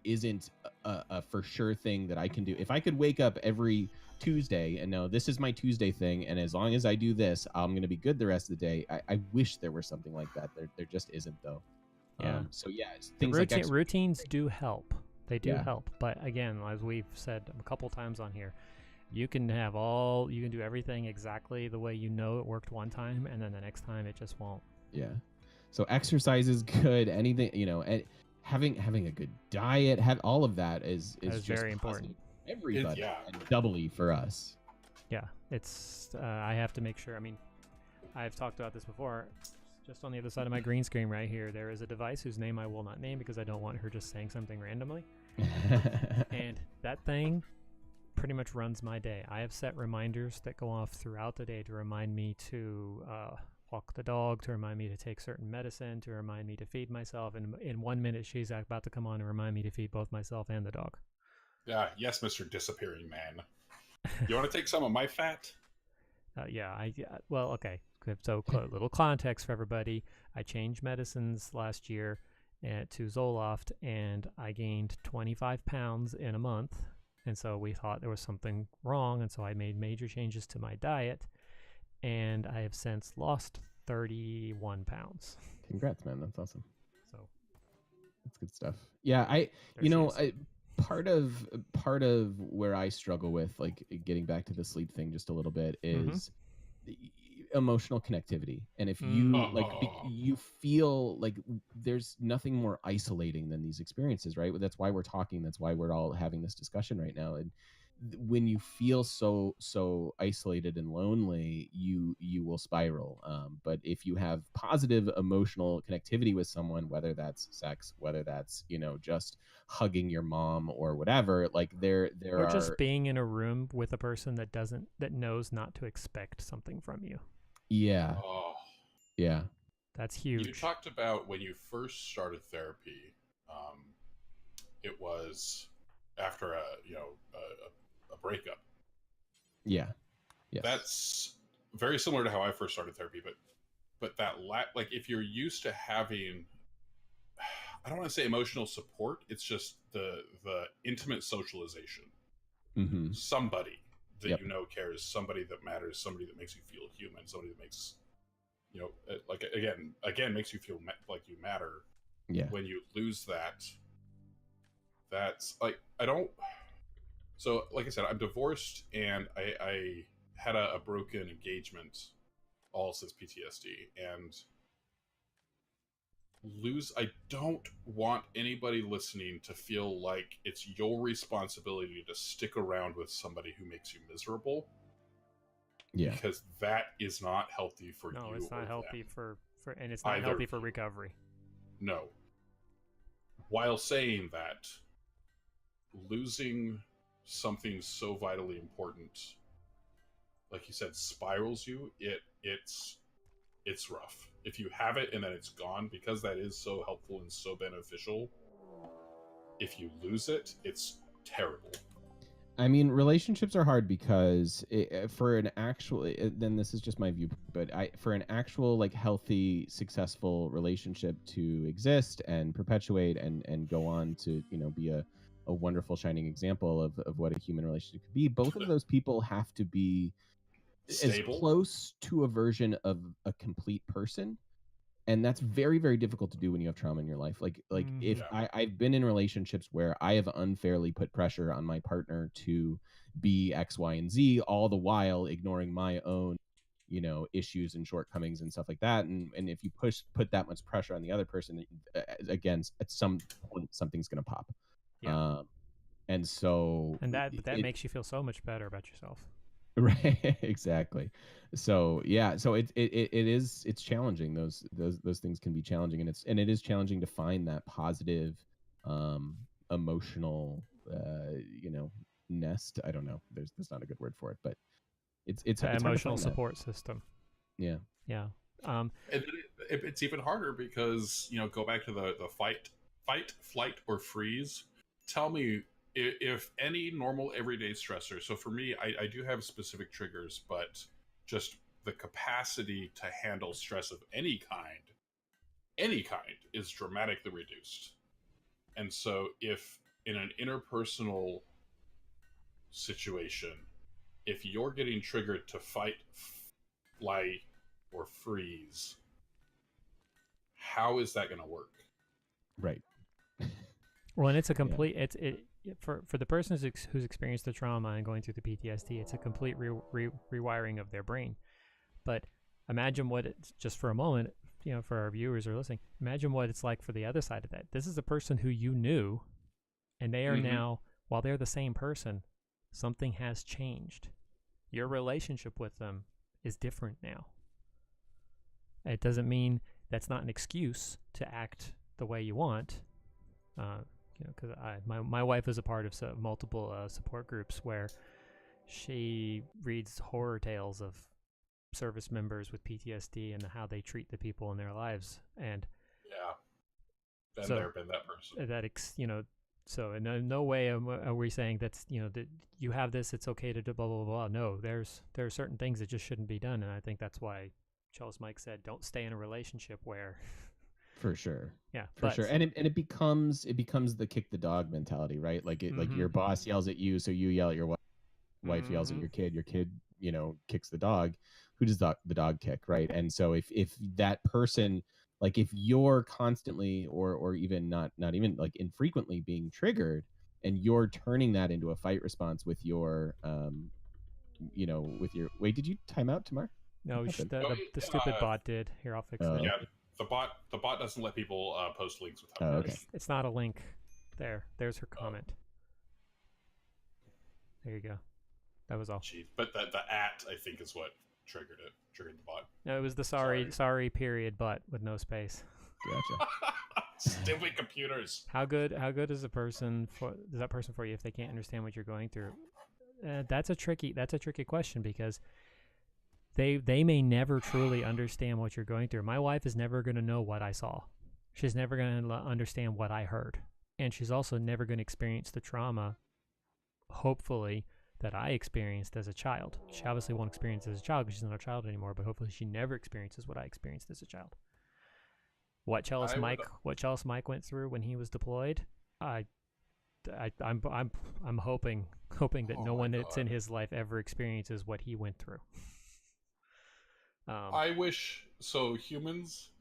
isn't a for sure thing that I can do. If I could wake up every Tuesday and know this is my Tuesday thing, and as long as I do this, I'm going to be good the rest of the day. I wish there was something like that. There just isn't, though. Yeah. Things like routines do help. They do help. But again, as we've said a couple times on here, you can do everything exactly the way you know it worked one time, and then the next time it just won't. Yeah. So exercise is good. Anything, having a good diet, all of that is just very important. Everybody, and doubly for us. Yeah, it's I have to make sure. I mean, I've talked about this before. Just on the other side of my green screen right here, there is a device whose name I will not name because I don't want her just saying something randomly. And that thing pretty much runs my day. I have set reminders that go off throughout the day to remind me to walk the dog, to remind me to take certain medicine, to remind me to feed myself. And in 1 minute, she's about to come on and remind me to feed both myself and the dog. Yes, Mr. Disappearing Man. You want to take some of my fat? Well, okay. So, little context for everybody. I changed medicines last year to Zoloft, and I gained 25 pounds in a month. And so we thought there was something wrong, and so I made major changes to my diet, and I have since lost 31 pounds. Congrats, man. That's awesome. So that's good stuff. Yeah, part of where I struggle with, like, getting back to the sleep thing just a little bit is emotional connectivity. And if you you feel like there's nothing more isolating than these experiences, right? That's why we're talking. That's why we're all having this discussion right now. And when you feel so isolated and lonely, you will spiral. But if you have positive emotional connectivity with someone, whether that's sex, whether that's just hugging your mom or whatever, like there or just being in a room with a person that knows not to expect something from you. Yeah. Oh. Yeah. That's huge. You talked about when you first started therapy. It was after a breakup. Yeah. Yes. That's very similar to how I first started therapy, but that like if you're used to having, I don't want to say emotional support, it's just the intimate socialization. Mm-hmm. Somebody that cares, somebody that matters, somebody that makes you feel human, somebody that makes like again makes you feel like you matter. Yeah. When you lose that, that's like I don't. So, like I said, I'm divorced, and I had a broken engagement, all since PTSD, and I don't want anybody listening to feel like it's your responsibility to stick around with somebody who makes you miserable. Yeah. Because that is not healthy for you. No, it's not healthy them. and it's not healthy for recovery. No. While saying that, losing something so vitally important, like you said, spirals you. It's rough. If you have it and then it's gone, because that is so helpful and so beneficial, if you lose it, it's terrible. I mean, relationships are hard because for an actual, then this is just my view, but for an actual like healthy, successful relationship to exist and perpetuate and go on to, be a wonderful shining example of what a human relationship could be, both of those people have to be as Stable. close to a version of a complete person, and that's very, very difficult to do when you have trauma in your life. Like if Yeah. I've been in relationships where I have unfairly put pressure on my partner to be X, Y, and Z, all the while ignoring my own, issues and shortcomings and stuff like that. And if you put that much pressure on the other person, again, at some point something's going to pop. Yeah. And so But that makes you feel so much better about yourself. Right, exactly. So yeah, so it's challenging. Those things can be challenging, and it is challenging to find that positive, emotional, nest. I don't know. There's not a good word for it, but it's hard to Emotional find that. support system. Yeah. Yeah. And it's even harder because go back to the fight, flight, or freeze. Tell me if any normal everyday stressor. So for me, I do have specific triggers, but just the capacity to handle stress of any kind is dramatically reduced. And so if in an interpersonal situation, if you're getting triggered to fight, flight, or freeze, how is that going to work? Right. Well, and it's a complete for the person who's experienced the trauma and going through the PTSD, it's a complete rewiring of their brain. But imagine what it's just for a moment, for our viewers who are listening, imagine what it's like for the other side of that. This is a person who you knew, and they are now, while they're the same person, something has changed. Your relationship with them is different now. It doesn't mean that's not an excuse to act the way you want. Because my wife is a part of multiple support groups where she reads horror tales of service members with PTSD and how they treat the people in their lives. And been that person. So in no way are we saying that you have this, it's okay to do blah blah blah. No, there are certain things that just shouldn't be done, and I think that's why Charles Mike said, don't stay in a relationship where. For sure. Yeah, for sure. And it becomes the kick the dog mentality, right? Like like your boss yells at you, so you yell at your wife. Wife yells at your kid. Your kid, kicks the dog. Who does the dog kick, right? And so if that person, like if you're constantly or even not even like infrequently being triggered, and you're turning that into a fight response with your with your wait, did you time out, Tamar? No, the stupid bot did. Here, I'll fix it. Yeah, the bot doesn't let people post links without. Okay. It's not a link. There's her comment. There you go. That was all. Jeez. But the at, I think, is what triggered the bot. No, it was the sorry period but with no space. Gotcha. Stupid computers. How good is that person for you if they can't understand what you're going through? That's a tricky question, because they may never truly understand what you're going through. My wife is never going to know what I saw. She's never going to understand what I heard. And she's also never going to experience the trauma, hopefully, that I experienced as a child. She obviously won't experience it as a child because she's not a child anymore, but hopefully she never experiences what I experienced as a child. What Chalice Mike went through when he was deployed, I'm hoping that no one that's in his life ever experiences what he went through. I wish so. Humans,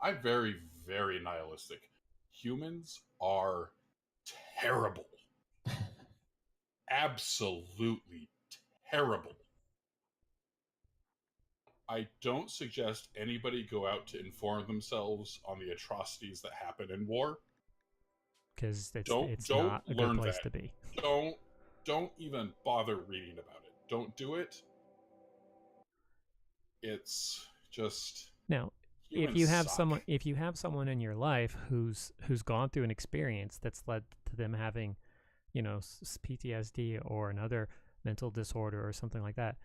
I'm very, very nihilistic. Humans are terrible. Absolutely terrible. I don't suggest anybody go out to inform themselves on the atrocities that happen in war. Because it's not a good place to be. Don't even bother reading about it. Don't do it. It's just now. If you have someone in your life who's gone through an experience that's led to them having, PTSD or another mental disorder or something like that,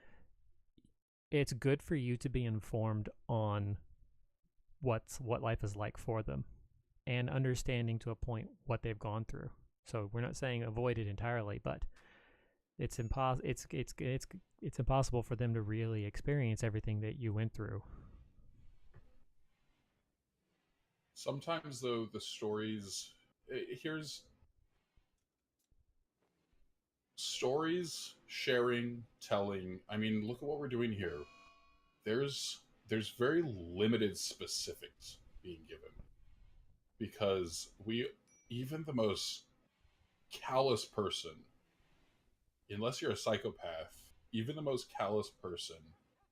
it's good for you to be informed on what life is like for them, and understanding to a point what they've gone through. So we're not saying avoid it entirely, but it's impossible for them to really experience everything that you went through. Sometimes, though, the stories... Here's... Stories, sharing, telling... I mean, look at what we're doing here. There's very limited specifics being given. Because even the most callous person, unless you're a psychopath, even the most callous person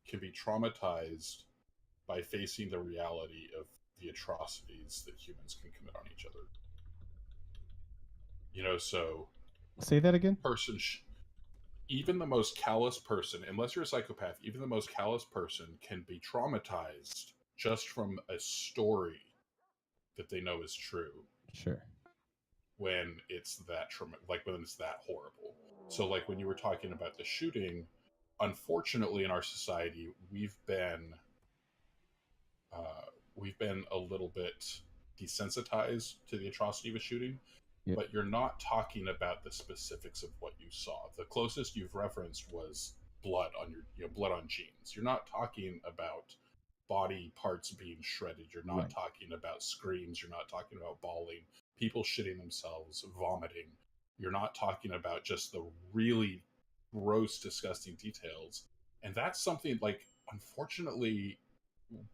can be traumatized by facing the reality of the atrocities that humans can commit on each other. So... Say that again? Even the most callous person, unless you're a psychopath, even the most callous person can be traumatized just from a story that they know is true. Sure. When it's that when it's that horrible. So, like when you were talking about the shooting, unfortunately, in our society, we've been a little bit desensitized to the atrocity of a shooting. Yep. But you're not talking about the specifics of what you saw. The closest you've referenced was blood on blood on jeans. You're not talking about body parts being shredded. You're not talking about screams. You're not talking about bawling, people shitting themselves, vomiting. You're not talking about just the really gross, disgusting details. And that's something, like, unfortunately,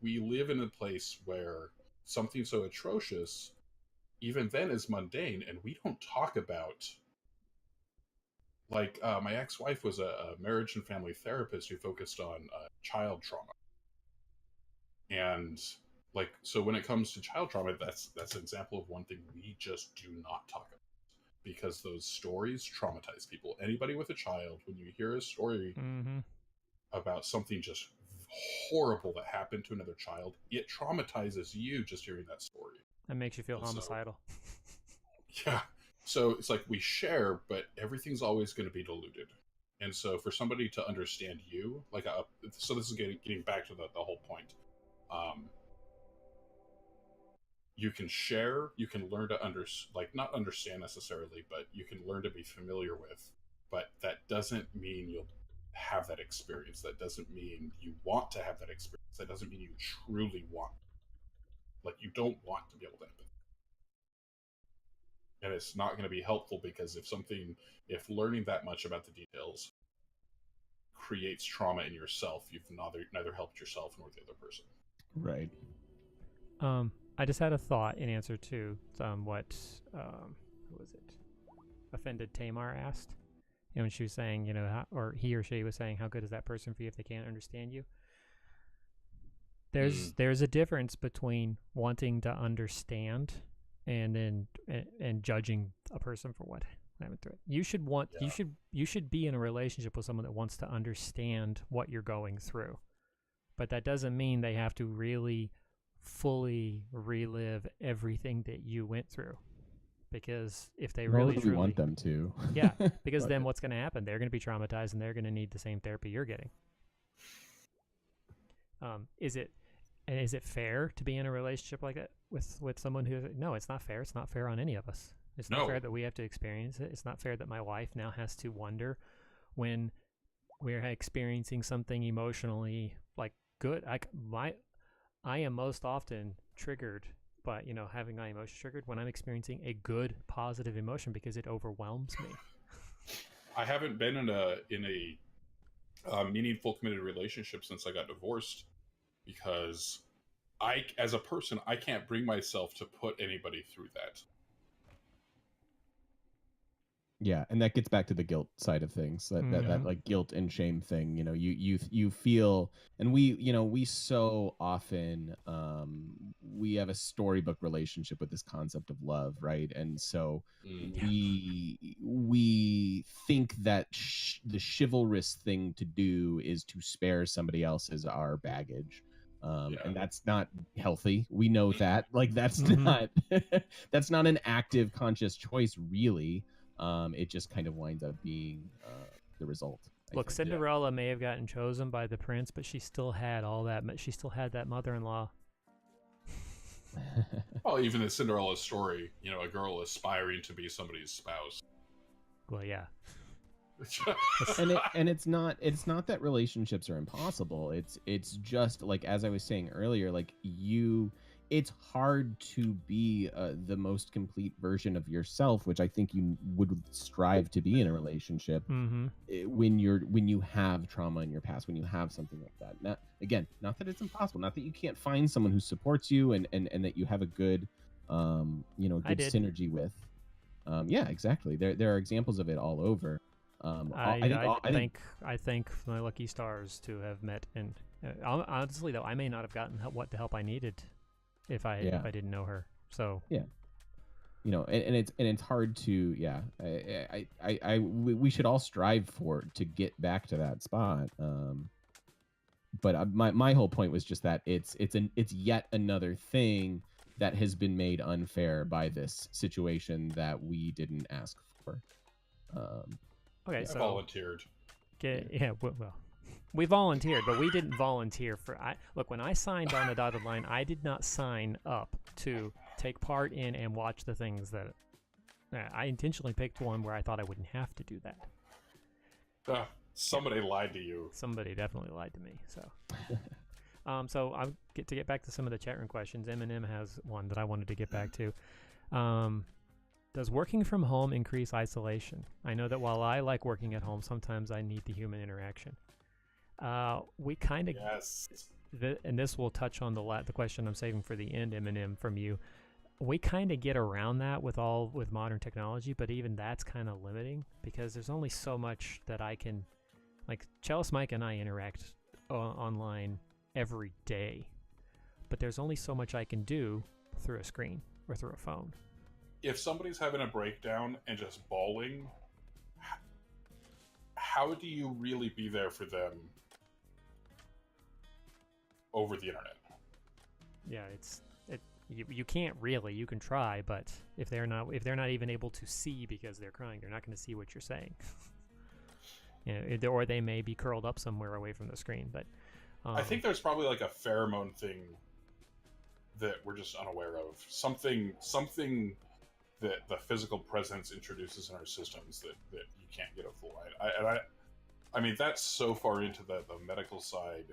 we live in a place where something so atrocious even then is mundane, and we don't talk about... Like, my ex-wife was a marriage and family therapist who focused on child trauma. And, like, so when it comes to child trauma, that's an example of one thing we just do not talk about. Because those stories traumatize people. Anybody with a child, when you hear a story about something just horrible that happened to another child, it traumatizes you just hearing that story. That makes you feel homicidal. Yeah. So it's like we share, but everything's always going to be diluted. And so for somebody to understand you, like, so this is getting back to the whole point. You can share, you can learn to not understand necessarily, but you can learn to be familiar with. But that doesn't mean you'll have that experience. That doesn't mean you want to have that experience. That doesn't mean you truly want. Like, you don't want to be able to empathize. And it's not going to be helpful, because if learning that much about the details creates trauma in yourself, you've neither helped yourself nor the other person. Right. I just had a thought in answer to what who was it? Offended Tamar asked. And when she was saying, or he or she was saying, how good is that person for you if they can't understand you? There's a difference between wanting to understand and judging a person for what happened through it. You should be in a relationship with someone that wants to understand what you're going through. But that doesn't mean they have to really fully relive everything that you went through. Because if they really truly want them to. Yeah, because then what's going to happen? They're going to be traumatized and they're going to need the same therapy you're getting. Is it fair to be in a relationship like that with someone who... No, it's not fair. It's not fair on any of us. It's not fair that we have to experience it. It's not fair that my wife now has to wonder when we're experiencing something emotionally like good. I am most often triggered by, having my emotions triggered when I'm experiencing a good, positive emotion, because it overwhelms me. I haven't been in a meaningful, committed relationship since I got divorced, because as a person, I can't bring myself to put anybody through that. Yeah, and that gets back to the guilt side of things. That like guilt and shame thing. You feel, and we so often we have a storybook relationship with this concept of love, right? And so we think that the chivalrous thing to do is to spare somebody else's our baggage. And that's not healthy. We know that. Like, that's not that's not an active, conscious choice, really. It just kind of winds up being the result. Look, Cinderella may have gotten chosen by the prince, but she still had all that. She still had that mother-in-law. Well, even in Cinderella's story, a girl aspiring to be somebody's spouse. Well, yeah. and it's not that relationships are impossible. It's just like, as I was saying earlier, like it's hard to be the most complete version of yourself, which I think you would strive to be in a relationship. Mm-hmm. When you have trauma in your past, when you have something like that. Not that it's impossible, not that you can't find someone who supports you and that you have a good good synergy with. Yeah, exactly. There are examples of it all over. I thank my lucky stars to have met, and honestly though, I may not have gotten what the help I needed if I didn't know her. So yeah, and it's hard to we should all strive to get back to that spot. But my whole point was just that it's yet another thing that has been made unfair by this situation that we didn't ask for. Okay, so volunteered. Well, we volunteered, but we didn't volunteer for. Look, when I signed on the dotted line, I did not sign up to take part in and watch the things that. I intentionally picked one where I thought I wouldn't have to do that. Somebody lied to you. Somebody definitely lied to me. So, so I'll get back to some of the chat room questions. Eminem has one that I wanted to get back to. Does working from home increase isolation? I know that while I like working at home, sometimes I need the human interaction. We kind of, yes. And this will touch on the question I'm saving for the end, Eminem, from you. We kind of get around that with modern technology, but even that's kind of limiting because there's only so much that I can, like Chalice Mike and I interact online every day, but there's only so much I can do through a screen or through a phone. If somebody's having a breakdown and just bawling, how do you really be there for them over the internet? Yeah, you can't really. You can try, but if they're not even able to see because they're crying, they're not going to see what you're saying. Or they may be curled up somewhere away from the screen. But I think there's probably like a pheromone thing that we're just unaware of. Something that the physical presence introduces in our systems that you can't get over the line. I mean, that's so far into the medical side.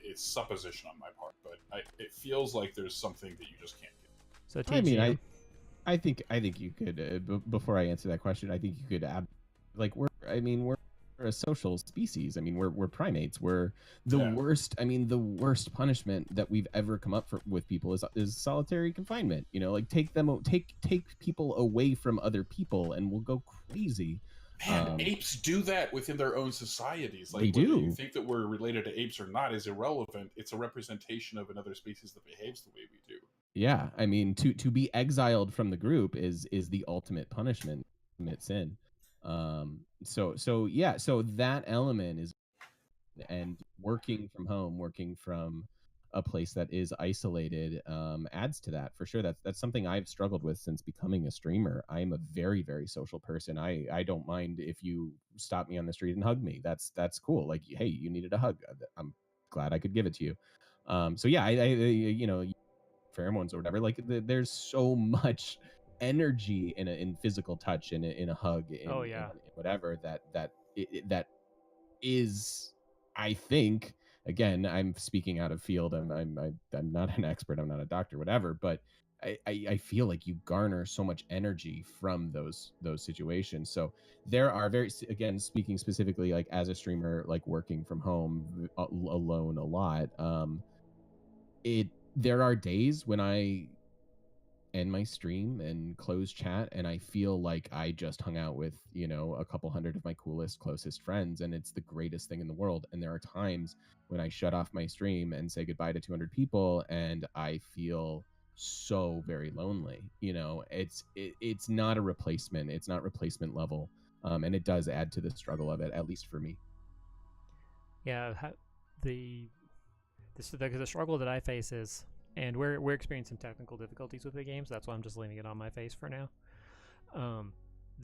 It's supposition on my part, but it feels like there's something that you just can't get. So TGM. I think you could. Before I answer that question, I think you could add, like we're a social species. I mean, we're primates. We're the worst. I mean, the worst punishment that we've ever come up with people is solitary confinement. Like take people away from other people, and we'll go crazy. Man, apes do that within their own societies. Like, they do. Whether you think that we're related to apes or not is irrelevant. It's a representation of another species that behaves the way we do. Yeah, I mean, to be exiled from the group is the ultimate punishment, commit sin. So that element is, and working from home, working from a place that is isolated, adds to that for sure. That's something I've struggled with since becoming a streamer. I'm a very, very social person. I don't mind if you stop me on the street and hug me. That's cool. Like, hey, you needed a hug. I'm glad I could give it to you. So yeah, I pheromones or whatever. Like, there's so much energy in physical touch, in a hug, in whatever that is, I think, again, I'm speaking out of field. I'm not an expert. I'm not a doctor, whatever. But I feel like you garner so much energy from those situations. So there are again, speaking specifically, like as a streamer, like working from home alone a lot. There are days when I end my stream and close chat and I feel like I just hung out with, a couple hundred of my closest friends, and it's the greatest thing in the world. And there are times when I shut off my stream and say goodbye to 200 people and I feel so very lonely. It's not a replacement. It's not replacement level. And it does add to the struggle of it, at least for me. Yeah, the struggle that I face is, and we're experiencing technical difficulties with the game, so that's why I'm just leaving it on my face for now.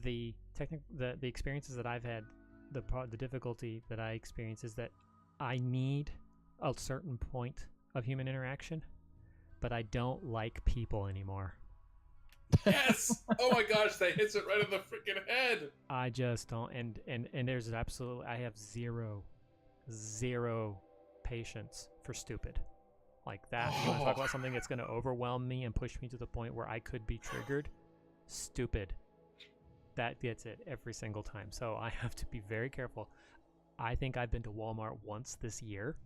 The experiences that I've had, the difficulty that I experience is that I need a certain point of human interaction, but I don't like people anymore. Yes! Oh my gosh, that hits it right in the freaking head. I just don't, and there's absolutely, I have zero patience for stupid. Like that, you want to talk about something that's going to overwhelm me and push me to the point where I could be triggered? Stupid. That gets it every single time. So I have to be very careful. I think I've been to Walmart once this year.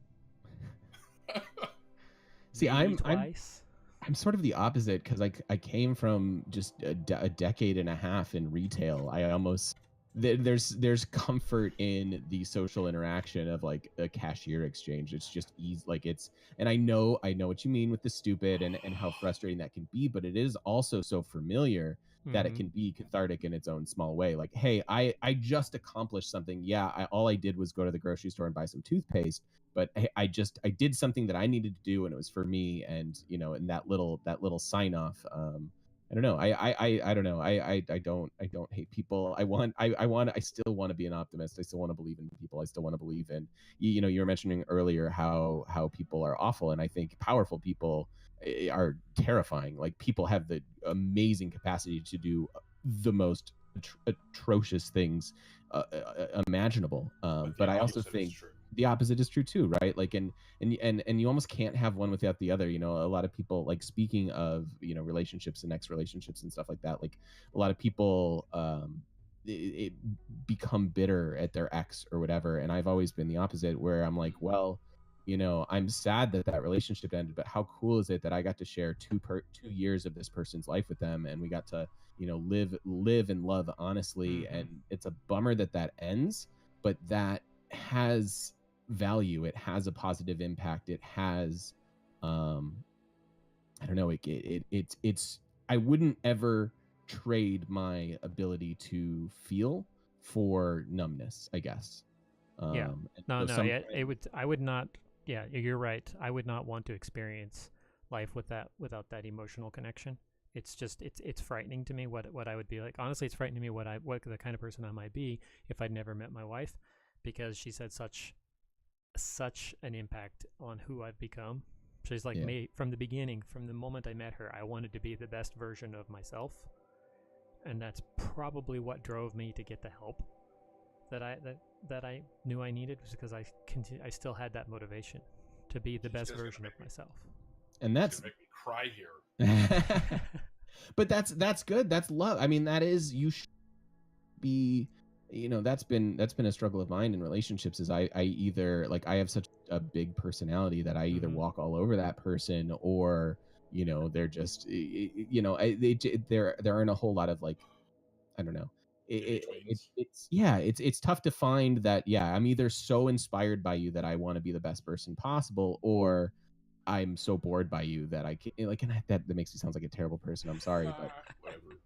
See, I'm twice. I'm sort of the opposite, because I came from just a decade and a half in retail. I almost there's comfort in the social interaction of like a cashier exchange. It's just easy, like it's, and I know what you mean with the stupid and how frustrating that can be, but it is also so familiar that it can be cathartic in its own small way. Like, hey, I just accomplished something. Yeah, all I did was go to the grocery store and buy some toothpaste, but I did something that I needed to do, and it was for me. And and that little sign off. I don't know. I don't know. I don't hate people. I still want to be an optimist. I still want to believe in people. I still want to believe in, you were mentioning earlier how people are awful, and I think powerful people are terrifying. Like, people have the amazing capacity to do the most atrocious things imaginable. But I also think the opposite is true too, right? Like, and you almost can't have one without the other. A lot of people, like, speaking of relationships and ex relationships and stuff like that, like a lot of people it become bitter at their ex or whatever, and I've always been the opposite, where I'm like, well, I'm sad that relationship ended, but how cool is it that I got to share 2 years of this person's life with them, and we got to live and love honestly. And it's a bummer that ends, but that has value. It has a positive impact. It has I don't know, it's I wouldn't ever trade my ability to feel for numbness, I guess. Yeah. I would not. Yeah, you're right. I would not want to experience life without that emotional connection. It's just it's frightening to me what I would be like. Honestly, it's frightening to me what the kind of person I might be if I'd never met my wife, because she's had such an impact on who I've become. She's like me from the beginning. From the moment I met her, I wanted to be the best version of myself, and that's probably what drove me to get the help that I knew I needed, was because I still had that motivation to be the best version of myself. And that's make me cry here. But that's good. That's love. I mean, that is, you should be, that's been a struggle of mine in relationships, is I either, like, I have such a big personality that I either walk all over that person, or they're just there aren't a whole lot of, like, I don't know. It's tough to find that. Yeah, I'm either so inspired by you that I want to be the best person possible, or I'm so bored by you that I can't, like, and that makes me sound like a terrible person. I'm sorry, but whatever.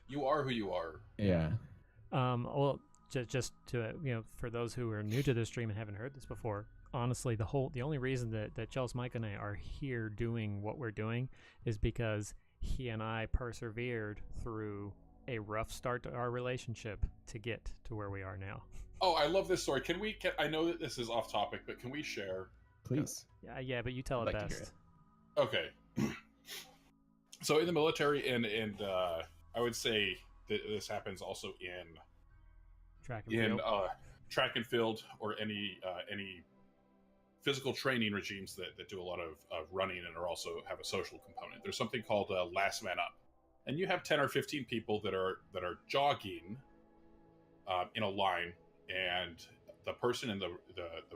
You are who you are. Yeah. Well, just to for those who are new to this stream and haven't heard this before, honestly, the only reason that Chels, Mike, and I are here doing what we're doing is because he and I persevered through a rough start to our relationship to get to where we are now. Oh, I love this story. I know that this is off topic, but can we share? Please. Yeah, but you tell it best. Okay. So in the military, and I would say that this happens also in track and field, or any physical training regimes that do a lot of running and also have a social component. There's something called last man up, and you have 10 or 15 people that are jogging in a line, and the person in the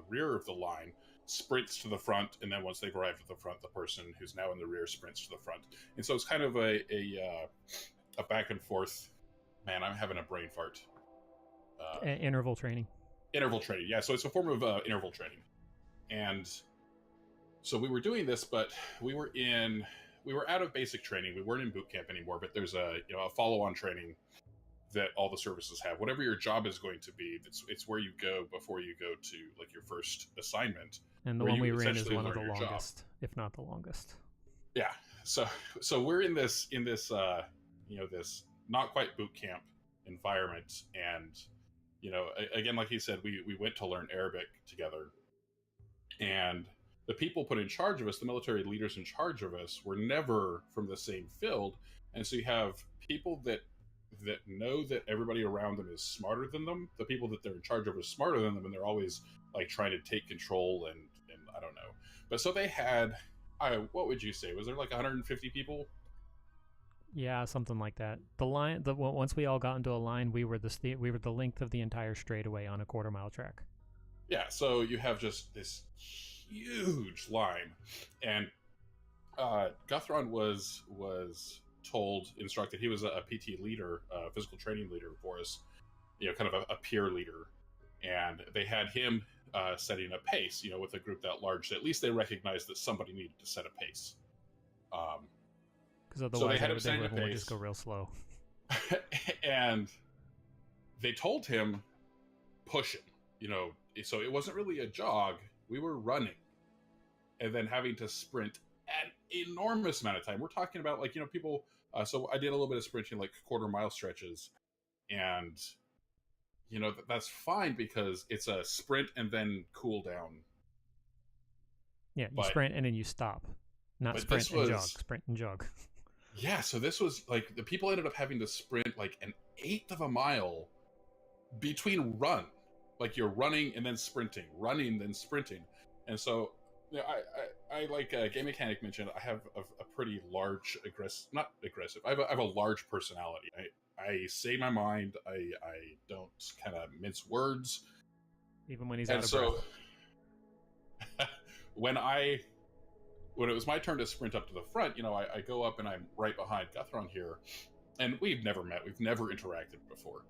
rear of the line sprints to the front, and then once they've arrived at the front, the person who's now in the rear sprints to the front. And so it's kind of a back and forth. Man, I'm having a brain fart. Interval training. Yeah. So it's a form of interval training. And so we were doing this, but we were out of basic training. We weren't in boot camp anymore, but there's a follow-on training that all the services have. Whatever your job is going to be, it's where you go before you go to, like, your first assignment. And the one we were in is one of the longest, if not the longest. Yeah. So we're in this this not quite boot camp environment, and again, like he said, we went to learn Arabic together, and the people put in charge of us, the military leaders in charge of us, were never from the same field. And so you have people that know that everybody around them is smarter than them. The people that they're in charge of are smarter than them, and they're always like trying to take control and I don't know. But so they had, what would you say? Was there like 150 people? Yeah, something like that. The line, once we all got into a line, we were the length of the entire straightaway on a quarter-mile track. Yeah, so you have just this huge line, and Guthron was instructed. He was a PT leader, physical training leader for us, kind of a peer leader, and they had him setting a pace, with a group that large. At least they recognized that somebody needed to set a pace. Because otherwise they would just go real slow. And they told him, push him, so it wasn't really a jog. We were running and then having to sprint an enormous amount of time. We're talking about people. So I did a little bit of sprinting, like quarter-mile stretches, and that's fine because it's a sprint and then cool down. Yeah, you sprint and then you stop, not sprint and jog. Sprint and jog. Yeah, so this was like the people ended up having to sprint like an eighth of a mile between run. Like you're running and then sprinting, running then sprinting, and so I like GameMechanic mentioned. I have a pretty large not aggressive. I have a large personality. I say my mind. I don't kind of mince words, even when he's out of breath. When it was my turn to sprint up to the front, I go up and I'm right behind Guthron here, and we've never met. We've never interacted before,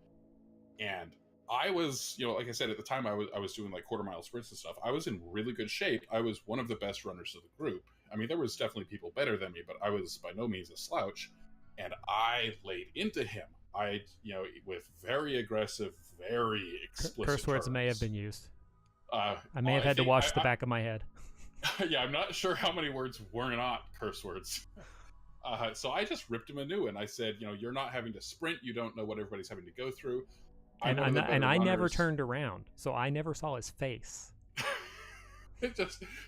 and I was, like I said, at the time I was doing like quarter-mile sprints and stuff. I was in really good shape. I was one of the best runners of the group. I mean, there was definitely people better than me, but I was by no means a slouch. And I laid into him. With very aggressive, very explicit curse words terms. may have been used. I may have had to wash the back of my head. Yeah, I'm not sure how many words were not curse words. So I just ripped him a new one. I said, you're not having to sprint. You don't know what everybody's having to go through. And I never turned around, so I never saw his face.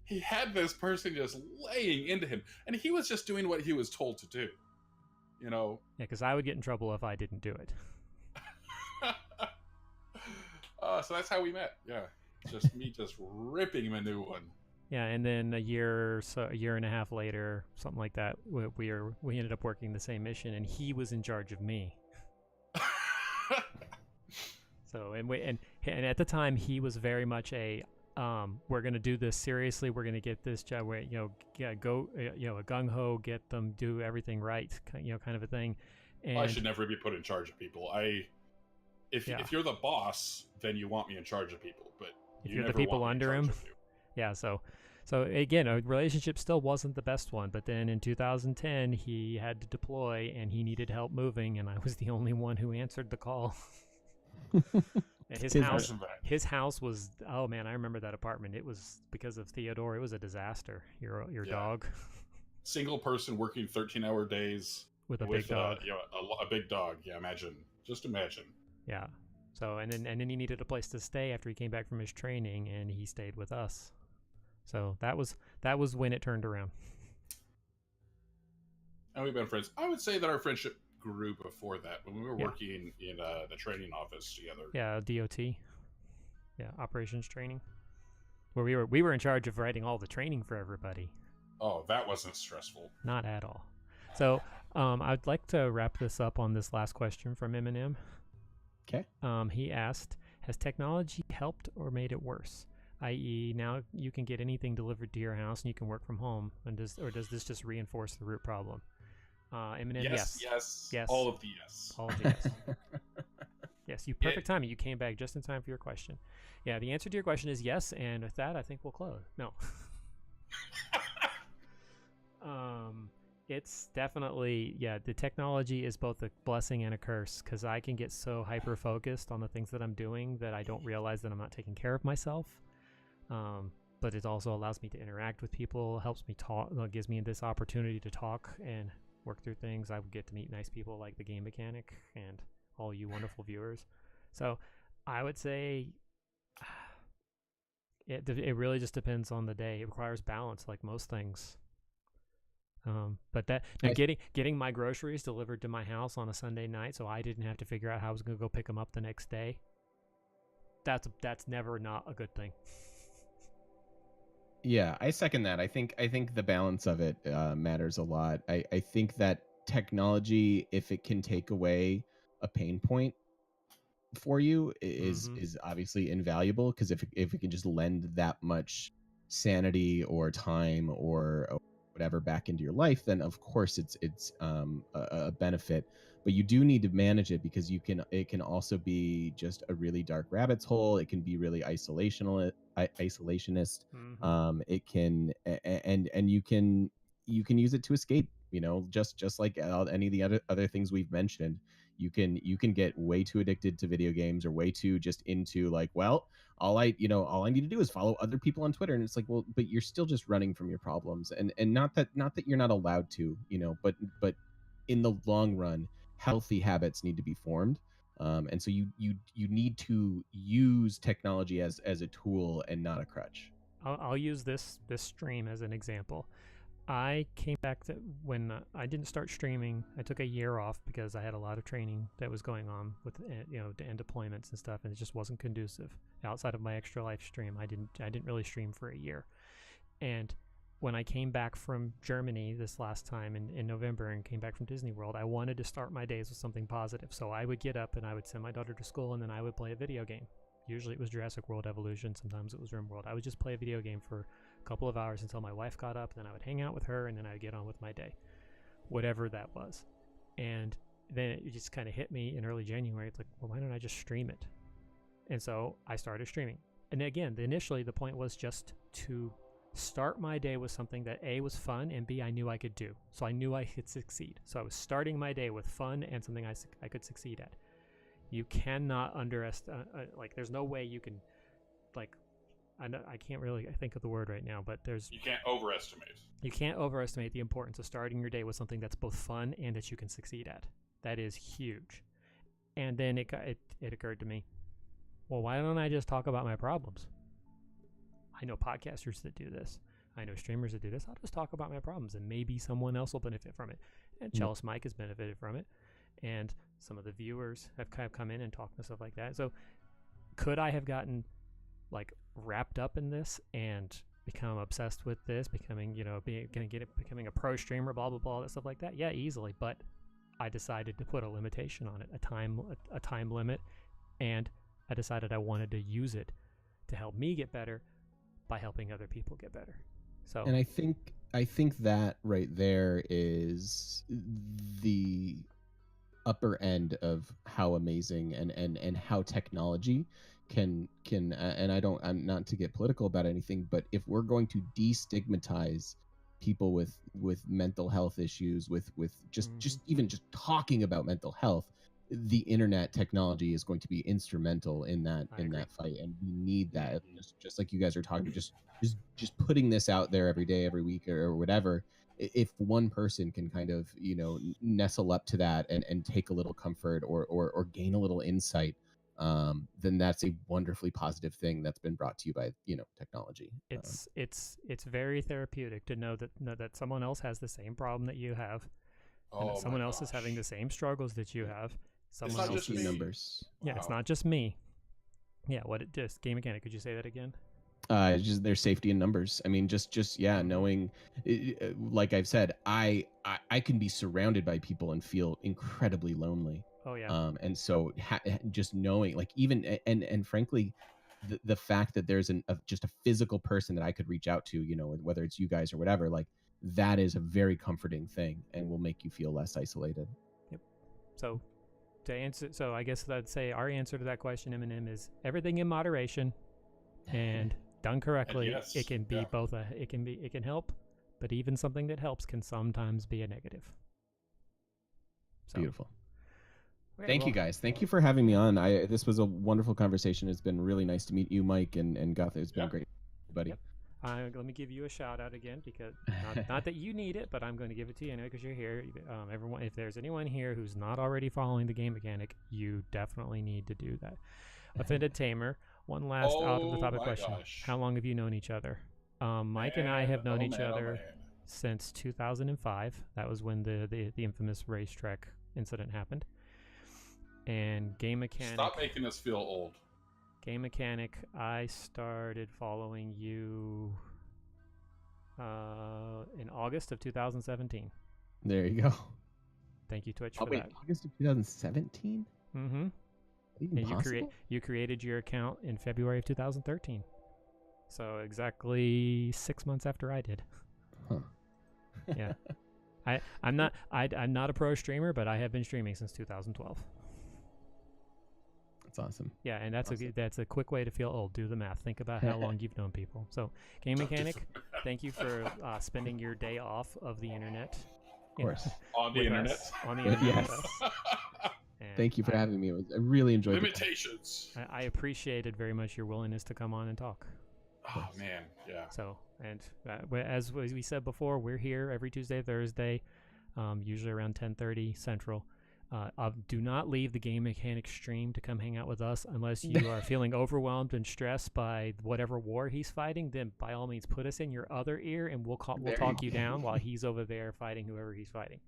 He had this person just laying into him, and he was just doing what he was told to do. Yeah, because I would get in trouble if I didn't do it. So that's how we met. Yeah, just me just ripping him a new one. Yeah, and then a year and a half later, something like that, we ended up working the same mission, and he was in charge of me. So and at the time he was very much a we're gonna do this seriously. We're gonna get this job. Go a gung ho, get them, do everything right. Kind of a thing. And I should never be put in charge of people. If you're the boss, then you want me in charge of people. But if you're the people under him, yeah. So again, a relationship still wasn't the best one. But then in 2010, he had to deploy and he needed help moving, and I was the only one who answered the call. His house was, oh man, I remember that apartment. It was, because of Theodore, it was a disaster. Your dog, single person working 13-hour days with a big dog. A big dog. Yeah, just imagine. Yeah. So and then he needed a place to stay after he came back from his training, and he stayed with us. So that was when it turned around. And we've been friends. I would say that our friendship grew before that, when we were working in the training office together. Yeah, DOT. Yeah, operations training, where we were in charge of writing all the training for everybody. Oh, that wasn't stressful. Not at all. So I'd like to wrap this up on this last question from Eminem. Okay. He asked, has technology helped or made it worse? I.e., now you can get anything delivered to your house and you can work from home. And does this just reinforce the root problem? Eminem, yes. All of the yes. Yes, you perfect timing. You came back just in time for your question. Yeah, the answer to your question is yes, and with that, I think we'll close. No. It's definitely, the technology is both a blessing and a curse, because I can get so hyper-focused on the things that I'm doing that I don't realize that I'm not taking care of myself. But it also allows me to interact with people, helps me talk, gives me this opportunity to talk and work through things. I would get to meet nice people like TheGameMechanic and all you wonderful viewers. So I would say It really just depends on the day. It requires balance, like most things. But that getting my groceries delivered to my house on a Sunday night, so I didn't have to figure out how I was going to go pick them up the next day. That's never not a good thing. Yeah, I second that. I think the balance of it matters a lot. I think that technology, if it can take away a pain point for you, is obviously invaluable, because if it can just lend that much sanity or time or whatever back into your life, then of course it's a benefit. But you do need to manage it, because it can also be just a really dark rabbit's hole. It can be really isolationist. It can, and you can use it to escape, just like any of the other things we've mentioned. You can get way too addicted to video games, or way too just into, like, well, all I need to do is follow other people on Twitter. And it's like, well, but you're still just running from your problems. And not that you're not allowed to, but in the long run, healthy habits need to be formed. And so you need to use technology as a tool and not a crutch. I'll use this stream as an example. I came back to when I didn't start streaming. I took a year off because I had a lot of training that was going on with and deployments and stuff, and it just wasn't conducive. Outside of my extra life stream, I didn't really stream for a year. And when I came back from Germany this last time in November and came back from Disney World, I wanted to start my days with something positive. So I would get up and I would send my daughter to school, and then I would play a video game. Usually it was Jurassic World Evolution. Sometimes it was Rimworld. I would just play a video game for a couple of hours until my wife got up. Then I would hang out with her, and then I would get on with my day, whatever that was. And then it just kind of hit me in early January. It's like, well, why don't I just stream it? And so I started streaming. And again, initially the point was just to start my day with something that A, was fun, and B, I knew I could do. So I knew I could succeed. So I was starting my day with fun and something I could succeed at. You cannot underestimate, there's no way you can, I can't really think of the word right now, but you can't overestimate. You can't overestimate the importance of starting your day with something that's both fun and that you can succeed at. That is huge. And then it occurred to me, well, why don't I just talk about my problems? I know podcasters that do this. I know streamers that do this. I'll just talk about my problems, and maybe someone else will benefit from it. And Chalice Mike has benefited from it. And some of the viewers have kind of come in and talked and stuff like that. So could I have gotten wrapped up in this and become obsessed with this, becoming a pro streamer, blah blah blah, that stuff like that? Yeah, easily. But I decided to put a limitation on it, a time limit, and I decided I wanted to use it to help me get better by helping other people get better. So, and I think that right there is the upper end of how amazing and how technology can and I'm not to get political about anything, but if we're going to destigmatize people with mental health issues, with just even just talking about mental health, the internet technology is going to be instrumental in that fight, and we need that. Just like you guys are talking, just putting this out there every day, every week, or whatever. If one person can kind of nestle up to that and take a little comfort or gain a little insight, then that's a wonderfully positive thing that's been brought to you by technology. It's very therapeutic to know that someone else has the same problem that you have, and that someone else is having the same struggles that you have. Someone it's not just numbers. Yeah, wow. It's not just me. Yeah, just GameMechanic. Could you say that again? Just their safety in numbers. I mean, just knowing, like I've said, I can be surrounded by people and feel incredibly lonely. Oh yeah. And so just knowing, even and frankly, the fact that there's just a physical person that I could reach out to, whether it's you guys or whatever, that is a very comforting thing and will make you feel less isolated. Yep. So I guess I'd say our answer to that question, Eminem, is everything in moderation, and done correctly, yes, it can be both it can help, but even something that helps can sometimes be a negative. So, beautiful. Thank you guys. Thank you for having me on. This was a wonderful conversation. It's been really nice to meet you, Mike and Goth. It's been great, buddy. Yep. Let me give you a shout out again, because not that you need it, but I'm going to give it to you anyway because you're here. Everyone, if there's anyone here who's not already following the Game Mechanic, you definitely need to do that. Offended Tamer One last out of the topic my question. gosh. How long have you known each other? Mike and I have known each other since 2005. That was when the infamous racetrack incident happened. And GameMechanic. Stop making us feel old. GameMechanic, I started following you in August of 2017. There you go. Thank you, Twitch, for that. August of 2017? Mm-hmm. And you created your account in February of 2013. So exactly 6 months after I did. Huh. Yeah. I'm not a pro streamer, but I have been streaming since 2012. That's awesome. Yeah, and that's a quick way to feel old. Do the math. Think about how long you've known people. So, GameMechanic, thank you for spending your day off of the internet. Of course. On the internet. On the internet. Yes. Thank you for having me. I really enjoyed it. Limitations. I appreciated very much your willingness to come on and talk. Oh, man. Yeah. So, and as we said before, we're here every Tuesday, Thursday, usually around 10:30 Central. Do not leave the GameMechanic stream to come hang out with us unless you are feeling overwhelmed and stressed by whatever war he's fighting. Then by all means, put us in your other ear, and we'll talk you down while he's over there fighting whoever he's fighting.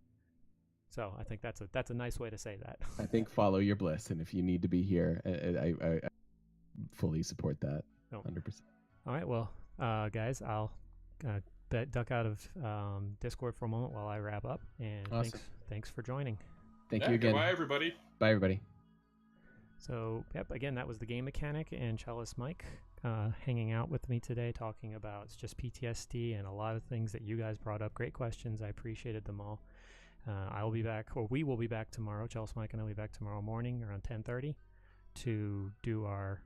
So I think that's a nice way to say that. I think follow your bliss, and if you need to be here, I fully support that. 100%. All right, well, guys, I'll duck out of Discord for a moment while I wrap up, and awesome. Thanks for joining. Thank you again. Goodbye, everybody. Bye, everybody. So, yep, again, that was the GameMechanic and Cellist Mike hanging out with me today, talking about just PTSD and a lot of things that you guys brought up. Great questions. I appreciated them all. I will be back, or we will be back tomorrow. Cellist Mike and I will be back tomorrow morning around 10:30 to do our,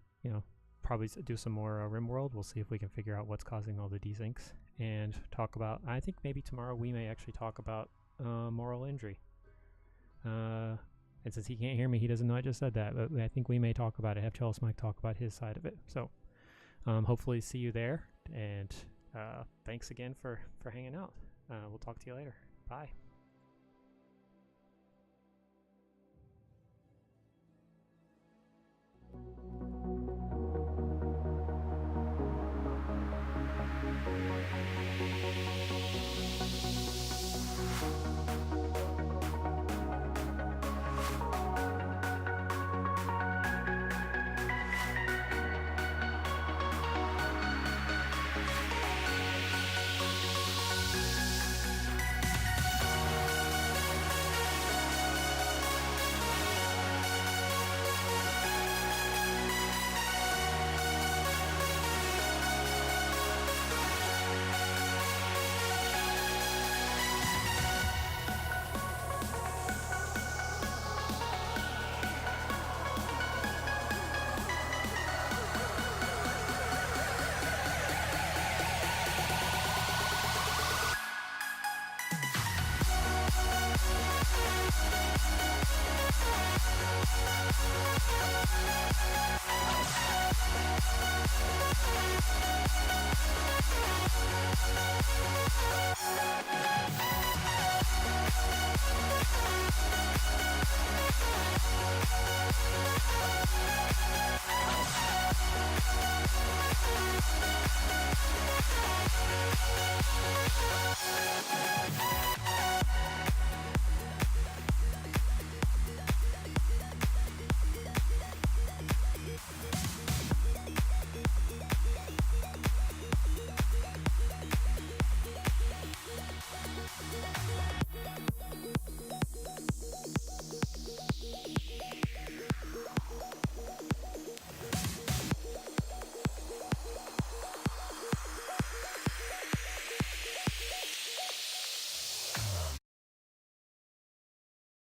probably do some more Rimworld. We'll see if we can figure out what's causing all the desyncs and talk about, I think maybe tomorrow we may actually talk about moral injury. And since he can't hear me, he doesn't know I just said that, but I think we may talk about it, have Cellist Mike talk about his side of it. So hopefully see you there, and thanks again for hanging out. We'll talk to you later. Bye.